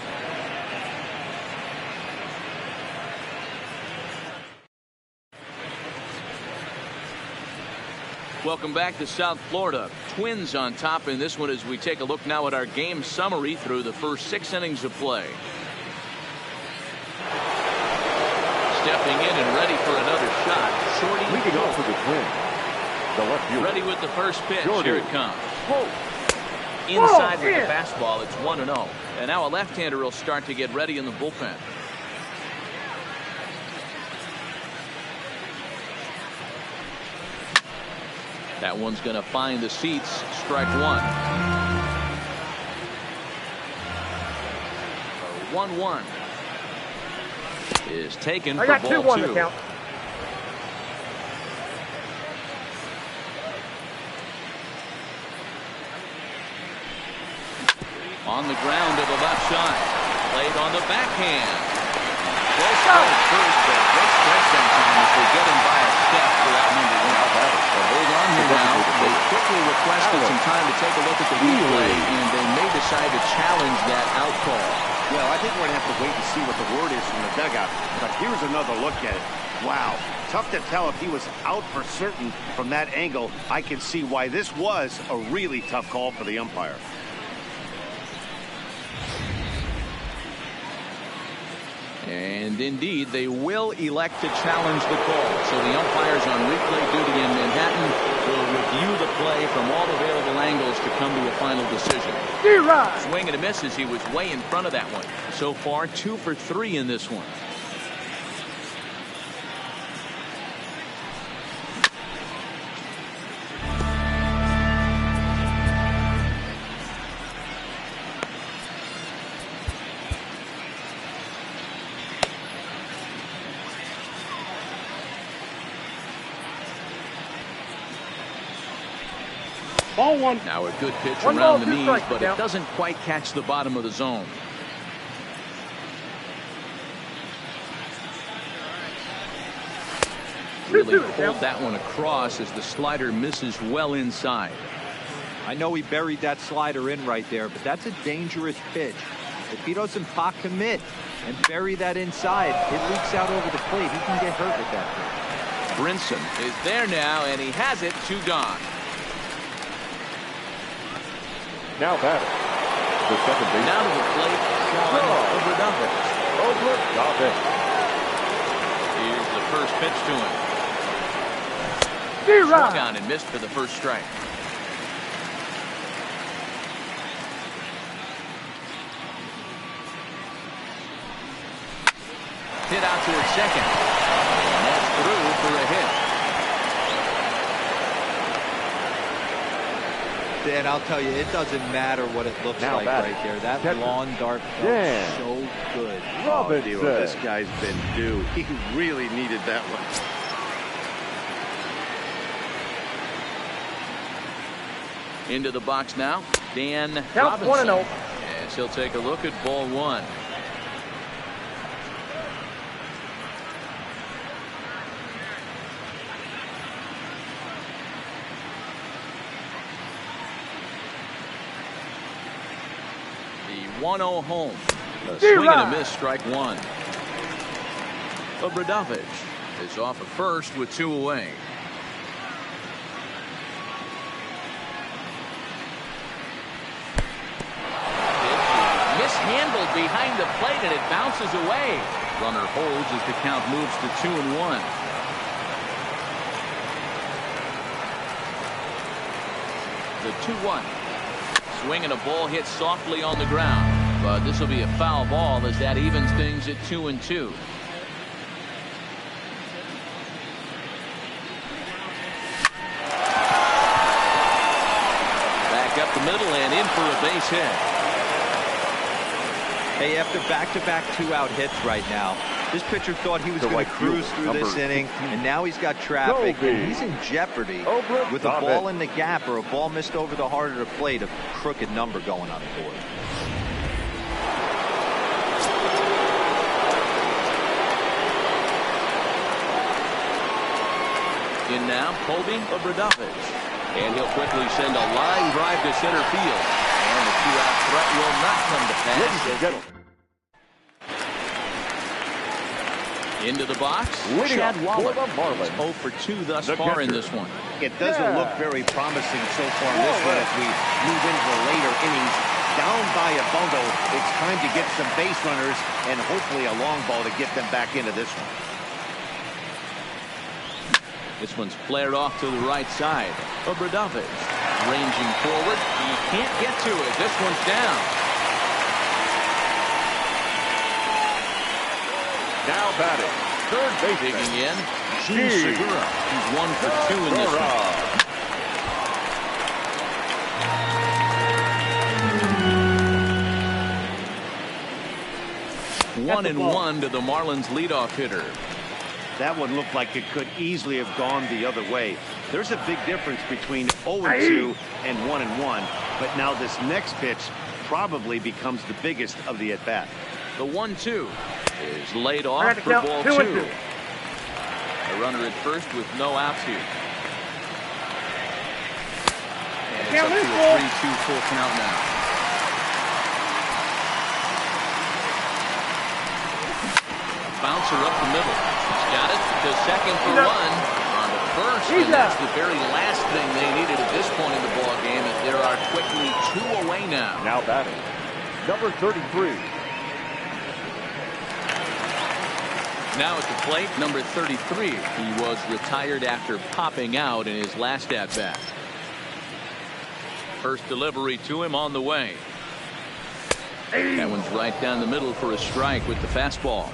Welcome back to South Florida. Twins on top in this one as we take a look now at our game summary through the first 6 innings of play. Stepping in and ready for another shot. Shorty leading off for the Twins. The left fielder. Ready with the first pitch. Shorty. Here it comes. Inside with the fastball. It's 1-0. And now a left-hander will start to get ready in the bullpen. That one's going to find the seats. Strike 1. 1-1. is taken I for got ball 2-1 to two. count. On the ground to the left side. Played on the backhand. Close call first, but a great stretch that time as they get him by a step for that number one. But hold on here now. They quickly requested some time to take a look at the replay, and they may decide to challenge that out call. Well, I think we're going to have to wait and see what the word is from the dugout. But here's another look at it. Wow. Tough to tell if he was out for certain from that angle. I can see why this was a really tough call for the umpire. And indeed, they will elect to challenge the call. So the umpires on replay duty in Manhattan will review the play from all available angles to come to a final decision. Swing and a miss as he was way in front of that one. So far, 2 for 3 in this one. Ball one. Now a good pitch One around ball, the two knees, strikes but now. it doesn't quite catch the bottom of the zone. Really pulled that one across as the slider misses well inside. I know he buried that slider in right there, but that's a dangerous pitch. If he doesn't pot commit and bury that inside, it leaks out over the plate. He can get hurt with that pitch. Brinson is there now, and he has it. 2 gone. Now batter. The second baseman. Now to the plate, Sean Obradovich. Here's the first pitch to him. Swung on and missed for the first strike. Hit out towards second. And that's through for a hit. Dan, I'll tell you, it doesn't matter what it looks Now like batting. right there. That Catcher. lawn dart felt Yeah. so good. Oh, dear, this guy's been due. He really needed that one. Into the box now, Dan Count Robinson. 1-0. As he'll take a look at ball one. The 1-0 home. A swing and a miss, strike one. Obradovich is off at first with 2 away. Mishandled behind the plate, and it bounces away. Runner holds as the count moves to 2-1. The 2-1. Swing and a ball hit softly on the ground, but this will be a foul ball as that evens things at 2-2. Back up the middle and in for a base hit. Hey, after back-to-back 2-out hits right now, this pitcher thought he was going to cruise through this inning, and now he's got traffic, and he's in jeopardy with a ball in the gap or a ball missed over the heart of the plate, a crooked number going on the board. In now, Colby Obradovich. And he'll quickly send a line drive to center field. And the 2-out threat will not come to pass. Into the box, Chad Waller. 0 for 2 thus far in this one. It doesn't look very promising so far in this one as we move into the later innings. Down by a bundle, it's time to get some base runners and hopefully a long ball to get them back into this one. This one's flared off to the right side. Obradovich ranging forward. He can't get to it. This one's down. Now batting. Third baseman. Digging in, Gene Segura. He's 1 for 2 in this one. 1-1 to the Marlins leadoff hitter. That one looked like it could easily have gone the other way. There's a big difference between 0-2 and 1-1, but now this next pitch probably becomes the biggest of the at-bat. The 1-2 is laid off for ball 2. A runner at first with no outs here. And it's up to a 3-2 full count now. Bouncer up the middle. He's got it to second for one. On to first, and that's the very last thing they needed at this point in the ball game. And there are quickly 2 away now. Now batting, number 33. Now at the plate, number 33. He was retired after popping out in his last at-bat. First delivery to him on the way. That one's right down the middle for a strike with the fastball.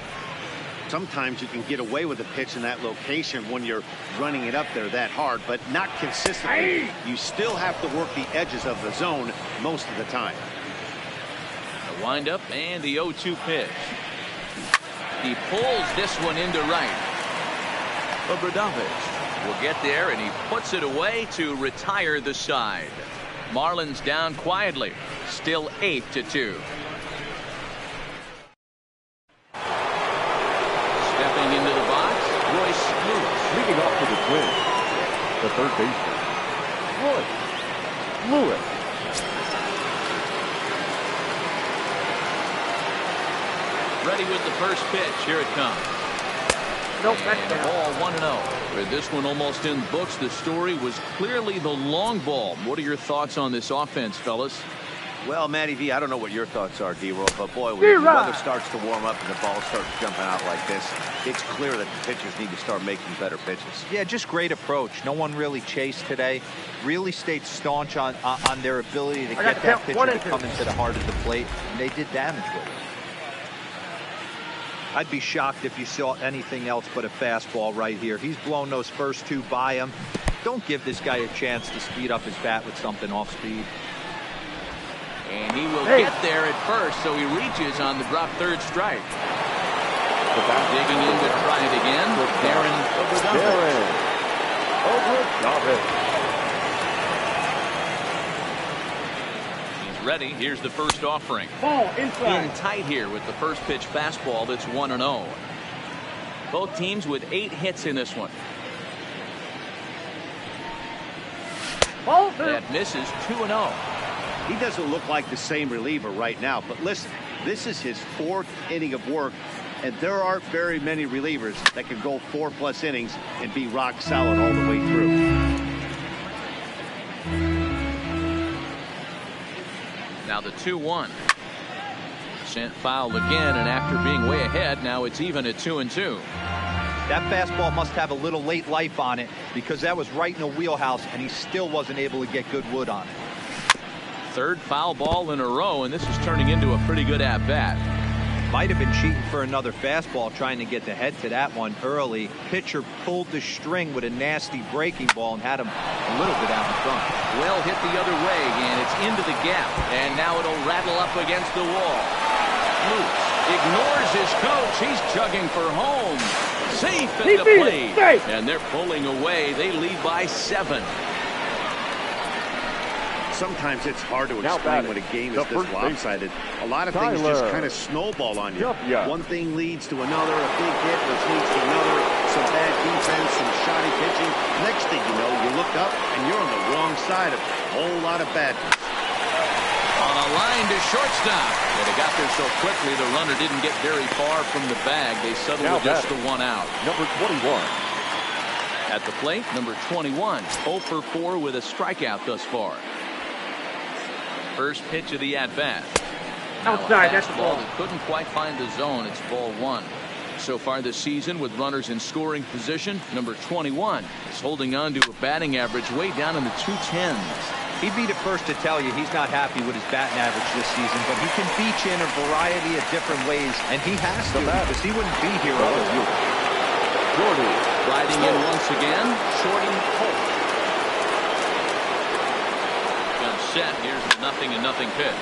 Sometimes you can get away with a pitch in that location when you're running it up there that hard, but not consistently. You still have to work the edges of the zone most of the time. The windup and the 0-2 pitch. He pulls this one into right. Obradovich will get there, and he puts it away to retire the side. Marlins down quietly, still 8-2. Stepping into the box, Royce Lewis. Leading off for the Twins, the third baseman, Royce Lewis. Ready with the first pitch. Here it comes. Nope, And that's the ball 1-0. With this one almost in the books, the story was clearly the long ball. What are your thoughts on this offense, fellas? Well, Matty V, I don't know what your thoughts are, D-Roll, but boy, when the weather starts to warm up and the ball starts jumping out like this, it's clear that the pitchers need to start making better pitches. Yeah, just great approach. No one really chased today. Really stayed staunch on their ability to get that pitcher to come into the heart of the plate, and they did damage with it. I'd be shocked if you saw anything else but a fastball right here. He's blown those first 2 by him. Don't give this guy a chance to speed up his bat with something off speed. And he will get there at first, so he reaches on the drop third strike. Digging in to try it again with Darren Obradovich. He's ready. Here's the first offering. Ball inside. In tight here with the first pitch fastball that's 1-0. Both teams with 8 hits in this one. Ball that misses 2-0. He doesn't look like the same reliever right now, but listen, this is his 4th inning of work, and there aren't very many relievers that can go 4+ innings and be rock solid all the way through. Now the 2-1. Sent foul again, and after being way ahead, now it's even at 2-2. That fastball must have a little late life on it because that was right in the wheelhouse, and he still wasn't able to get good wood on it. Third foul ball in a row, and this is turning into a pretty good at-bat. Might have been cheating for another fastball, trying to get the head to that one early. Pitcher pulled the string with a nasty breaking ball and had him a little bit out in front. Well hit the other way, and it's into the gap, and now it'll rattle up against the wall. Luce ignores his coach. He's chugging for home. Safe at the plate, and they're pulling away. They lead by 7. Sometimes it's hard to explain when a game is this lopsided. A lot of things just kind of snowball on you. One thing leads to another, a big hit which leads to another, some bad defense, some shoddy pitching. Next thing you know, you look up and you're on the wrong side of a whole lot of badness. On a line to shortstop. And it got there so quickly the runner didn't get very far from the bag. They settled with just the 1 out. Number 21. At the plate, number 21. 0 for 4 with a strikeout thus far. First pitch of the at-bat. Outside, that's the ball. That couldn't quite find the zone. It's ball 1. So far this season with runners in scoring position, number 21 is holding on to a batting average way down in the 210s. He'd be the first to tell you he's not happy with his batting average this season, but he can beat you in a variety of different ways, and he has to because he wouldn't be here otherwise. Jordy riding in once again. Shorty Holt. Set. Here's the 0-0 pitch.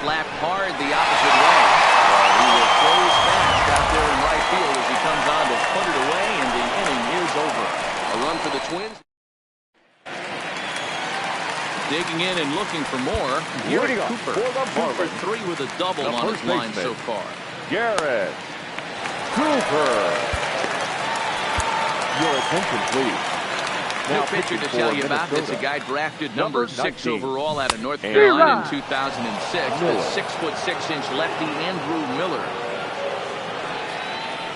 Slapped hard the opposite way. He will close put it away, and the inning is over. A run for the Twins. Digging in and looking for more. Garrett Cooper, 2 for 3 with a double on his line so far. Garrett Cooper. Your attention, please. New pitcher to tell you about. It's a guy drafted number 6 overall out of North Carolina in 2006. The 6'6" lefty Andrew Miller.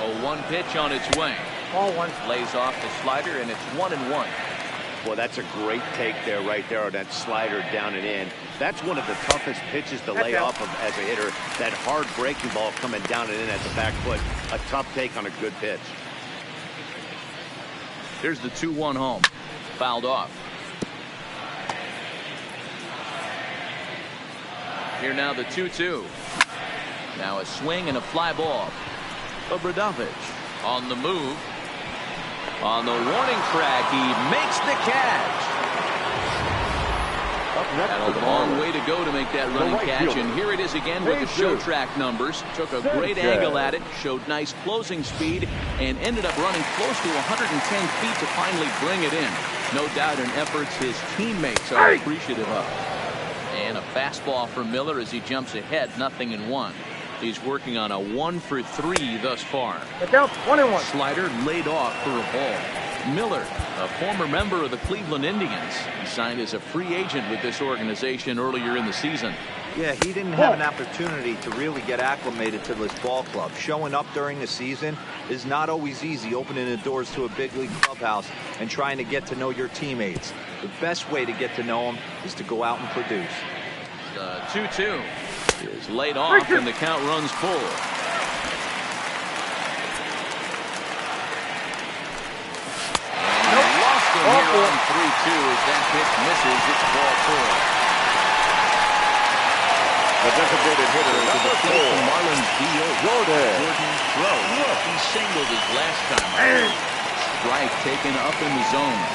A 1 pitch on its way. Ball 1. Lays off the slider, and it's 1-1. Well, that's a great take there, right there, on that slider down and in. That's one of the toughest pitches to lay off of as a hitter. That hard breaking ball coming down and in at the back foot. A tough take on a good pitch. Here's the 2-1 home. Fouled off. Here now the 2-2. Now a swing and a fly ball. Obradovich on the move. On the warning track, he makes the catch. And a long way to go to make that running catch, and here it is again with the show track numbers. Took a great angle at it, showed nice closing speed, and ended up running close to 110 feet to finally bring it in. No doubt in efforts his teammates are appreciative of. And a fastball for Miller as he jumps ahead, 0-1. He's working on a 1 for 3 thus far. Get down, 1-1. Slider laid off for a ball. Miller, a former member of the Cleveland Indians, he signed as a free agent with this organization earlier in the season. Yeah, he didn't have an opportunity to really get acclimated to this ball club. Showing up during the season is not always easy, opening the doors to a big league clubhouse and trying to get to know your teammates. The best way to get to know them is to go out and produce. The 2-2 is laid off, and the count runs full. Here on 3-2 as that pitch misses. It's ball 4. The designated hitter To the plate for Marlins D.O. Jordan Crow. He singled his last time. Strike taken up in the zone.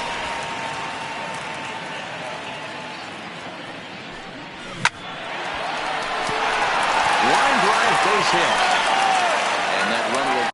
Line drive, base hit. And that runner will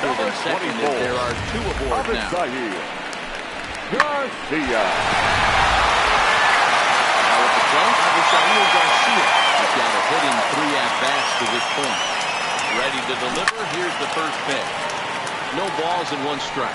further than second as there are 2 aboard now. Garcia. Now with the plate, Avisail Garcia. He's got a hit in 3 at-bats to this point. Ready to deliver. Here's the first pitch. No balls and 1 strike.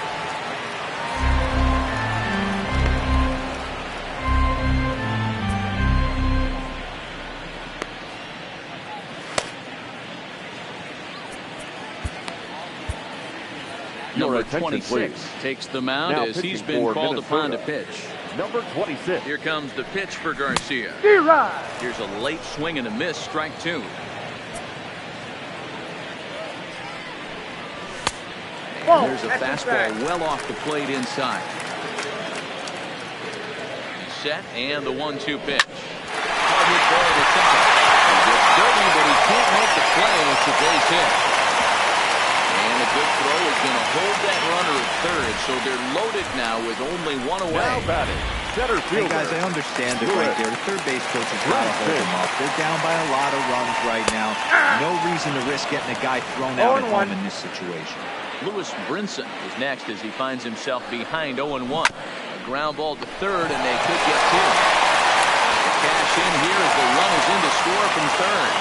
Number 26 takes the mound as he's been called upon to pitch. Number 26. Here comes the pitch for Garcia. Here's a late swing and a miss, strike 2. And there's a fastball well off the plate inside. He's set and the 1-2 pitch. Hard hit ball to second. He gets dirty, but he can't make the play. It's a base hit. And a good throw is going to hold that runner at third, so they're loaded now with only 1 away. Now batting, center fielder. Hey guys, I understand it right there. The third base coach is trying to hold them up. They're down by a lot of runs right now. No reason to risk getting a guy thrown out at home in this situation. Lewis Brinson is next as he finds himself behind 0-1. A ground ball to third, and they could get 2. The cash in here as the run is in to score from third.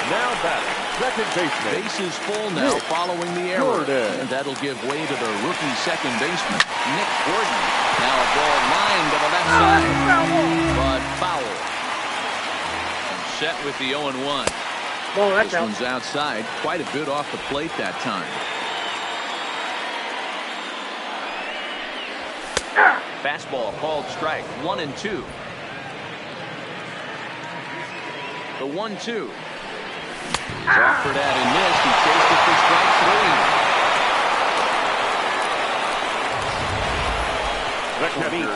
Now batting, second baseman. Bases full now following the error. And that'll give way to the rookie second baseman, Nick Gordon. Now a ball lined to the left side. But foul. And set with the 0-1. This one's outside. Quite a bit off the plate that time. Fastball called strike. 1-2. The 1-2. He's offered at and missed. He chased it for strike 3.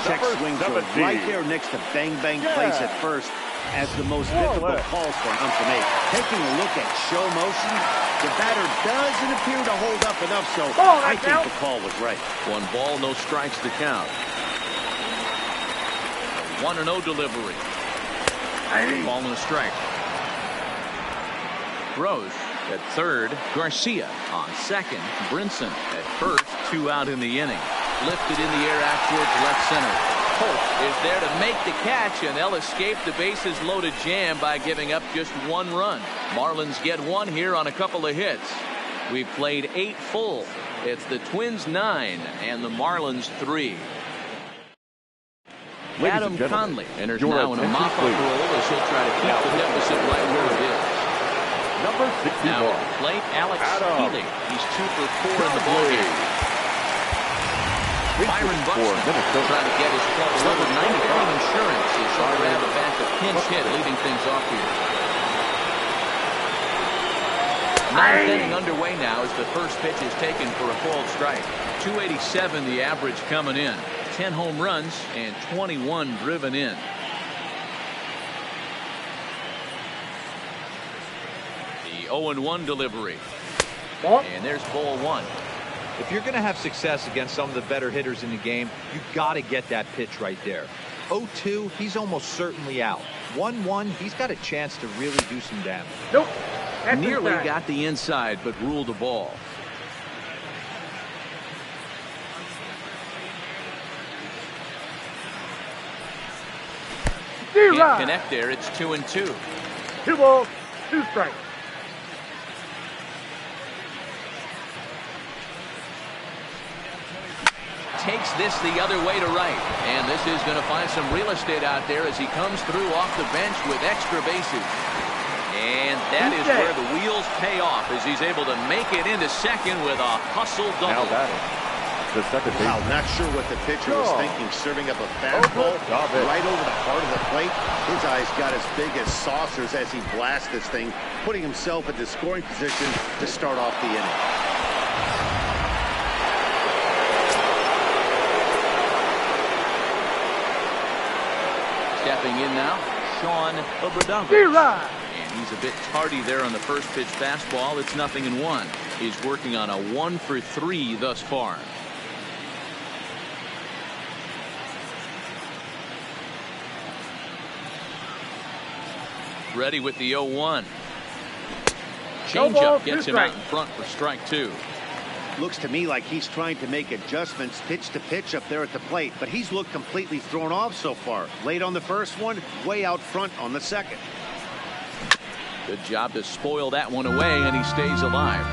Check swings are right there next to bang-bang place at first as the most difficult calls for him to make. Taking a look at show motion, the batter doesn't appear to hold up enough, so I think the call was right. 1 ball, no strikes to count. 1-0 delivery. Ball and a strike. Rose at third. Garcia on second. Brinson at first. 2 out in the inning. Lifted in the air out towards left center. Holt is there to make the catch, and they'll escape the bases loaded jam by giving up just 1 run. Marlins get 1 here on a couple of hits. We've played 8 full. It's the Twins 9 and the Marlins 3. Adam Conley enters now in a mop-up role as he'll try to keep the deficit right where it is. Number 64. Now at the plate, Alex Healy. He's 2 for 4 in the ballgame. Byron Buxton trying to get his club a little 90-point insurance. He's trying to have a backup pinch hit, leading things off here. 9th inning underway now as the first pitch is taken for a called strike. 287 the average coming in. 10 home runs and 21 driven in. The 0-1 delivery. And there's ball 1. If you're going to have success against some of the better hitters in the game, you've got to get that pitch right there. 0-2, he's almost certainly out. 1-1, he's got a chance to really do some damage. Nope. Nearly got the inside, but ruled the ball. Can't connect there. It's 2-2. 2 balls, 2 strikes. Takes this the other way to right. And this is going to find some real estate out there as he comes through off the bench with extra bases. And that is where the wheels pay off as he's able to make it into second with a hustle double. Now batting, the second base. Wow, not sure what the pitcher was thinking, serving up a fastball right over the heart of the plate. His eyes got as big as saucers as he blasts this thing, putting himself into scoring position to start off the inning. Stepping in now, Sean Obradovic. And he's a bit tardy there on the first pitch fastball. It's 0-1. He's working on a 1 for 3 thus far. Ready with the 0-1. No ball, Changeup gets him out in front for strike 2. Looks to me like he's trying to make adjustments pitch to pitch up there at the plate, but he's looked completely thrown off so far. Late on the first one, way out front on the second. Good job to spoil that one away, and he stays alive.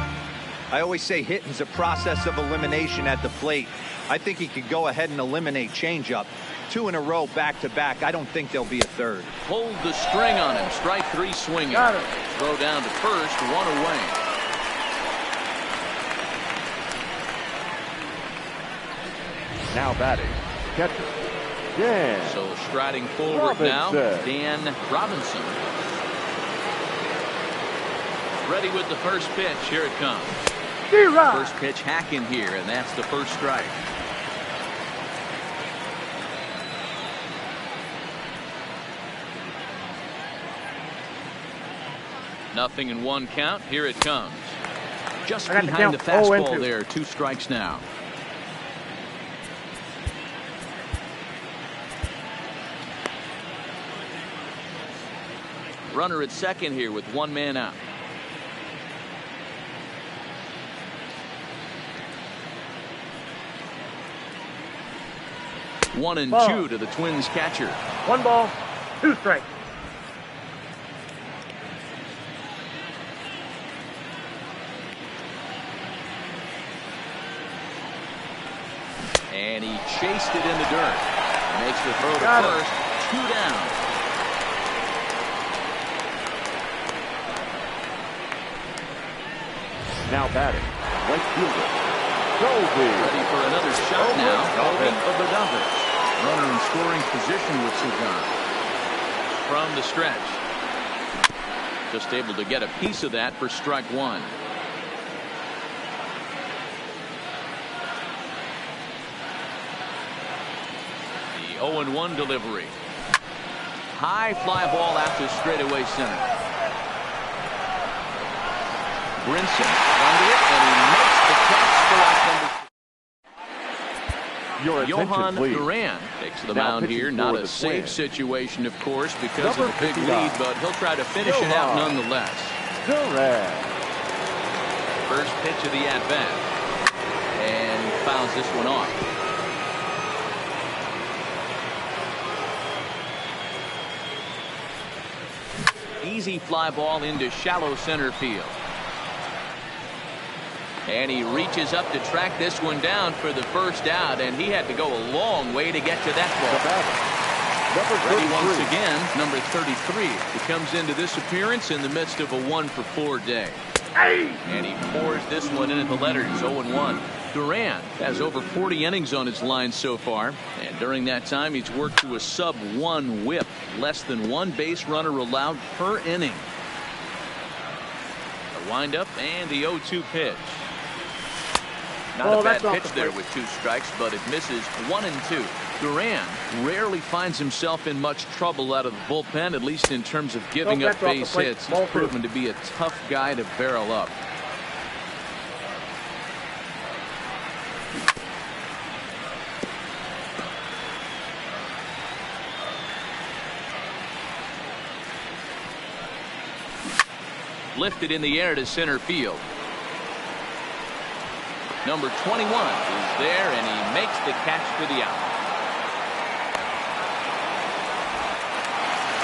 I always say hitting's a process of elimination at the plate. I think he could go ahead and eliminate changeup. 2 in a row back to back. I don't think there'll be a third. Hold the string on him. Strike 3 swinging. Got it. Throw down to first, 1 away. Now batting, catcher, Dan. So striding forward now, Dan Robinson. Ready with the first pitch. Here it comes. First pitch hacking here, and that's the first strike. Nothing in 1 count. Here it comes. Just behind the fastball there. 2 strikes now. Runner at second here with 1 man out. One and 2 to the Twins catcher. 1 ball, 2 strikes. And he chased it in the dirt. Makes the throw to first. 2 down. Now batting, right fielder, Colby. Ready for another shot now. Colby of the Dodgers. Runner in scoring position with Sugan. From the stretch. Just able to get a piece of that for strike 1. The 0-1 delivery. High fly ball out to straightaway center. Brinson under it, and he makes the catch for out number 2. Your Johan please. Duran takes the mound here. Not a safe situation, of course, because of the big lead, but he'll try to finish it out nonetheless. Duran. First pitch of the at-bat. And he fouls this one off. Easy fly ball into shallow center field. And he reaches up to track this one down for the first out, and he had to go a long way to get to that ball. Ready once again, number 33, who comes into this appearance in the midst of a 1-for-4 day. And he pours this one in at the letters, 0-1. Duran has over 40 innings on his line so far, and during that time he's worked to a sub-1 whip, less than 1 base runner allowed per inning. The windup and the 0-2 pitch. Not a bad pitch there with 2 strikes, but it misses 1 and 2. Duran rarely finds himself in much trouble out of the bullpen, at least in terms of giving up base hits. He's proven to be a tough guy to barrel up. Lifted in the air to center field. Number 21 is there, and he makes the catch for the out.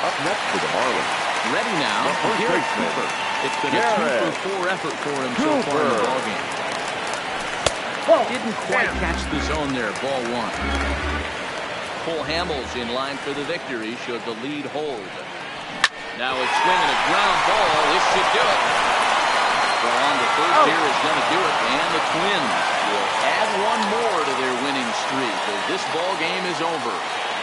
Up next for the Marlins. Ready now, Garrett Cooper. It's been a 2-for-4 effort for him so far in the ballgame. Didn't quite catch the zone there, ball 1. Cole Hamels in line for the victory, should the lead hold. Now a swing and a ground ball. This should do it. Well, on to first here is going to do it, and the Twins will add 1 more to their winning streak as this ball game is over.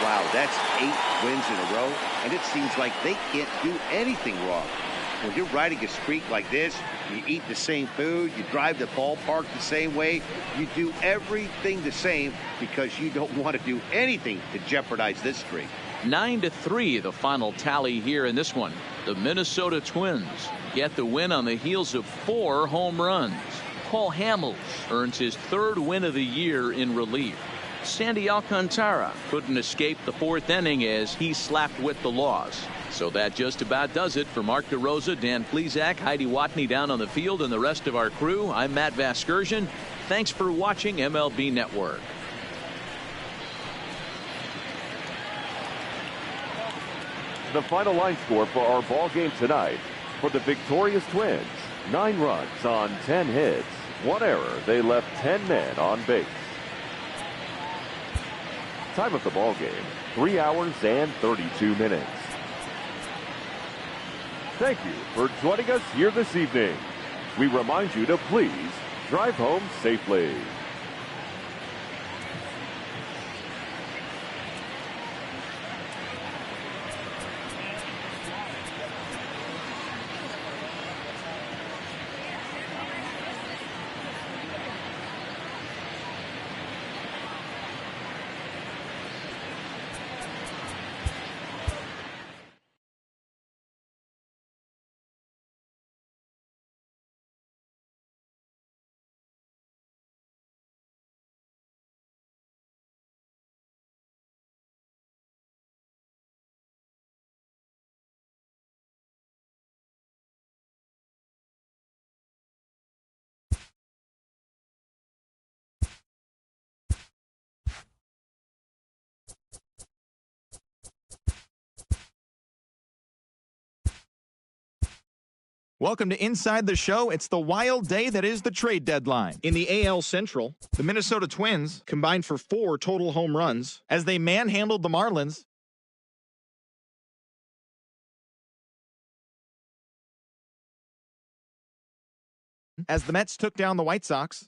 Wow, that's 8 wins in a row, and it seems like they can't do anything wrong. When you're riding a streak like this, you eat the same food, you drive the ballpark the same way, you do everything the same because you don't want to do anything to jeopardize this streak. 9-3 the final tally here in this one. The Minnesota Twins get the win on the heels of 4 home runs. Cole Hamels earns his 3rd win of the year in relief. Sandy Alcantara couldn't escape the fourth inning as he slapped with the loss. So that just about does it for Mark DeRosa, Dan Plesac, Heidi Watney down on the field, and the rest of our crew. I'm Matt Vasgersian. Thanks for watching MLB Network. The final line score for our ball game tonight: for the victorious Twins, 9 runs on 10 hits, 1 error. They left 10 men on base. Time of the ball game, 3 hours and 32 minutes. Thank you for joining us here this evening. We remind you to please drive home safely. Welcome to Inside the Show. It's the wild day that is the trade deadline. In the AL Central, the Minnesota Twins combined for 4 total home runs as they manhandled the Marlins. As the Mets took down the White Sox.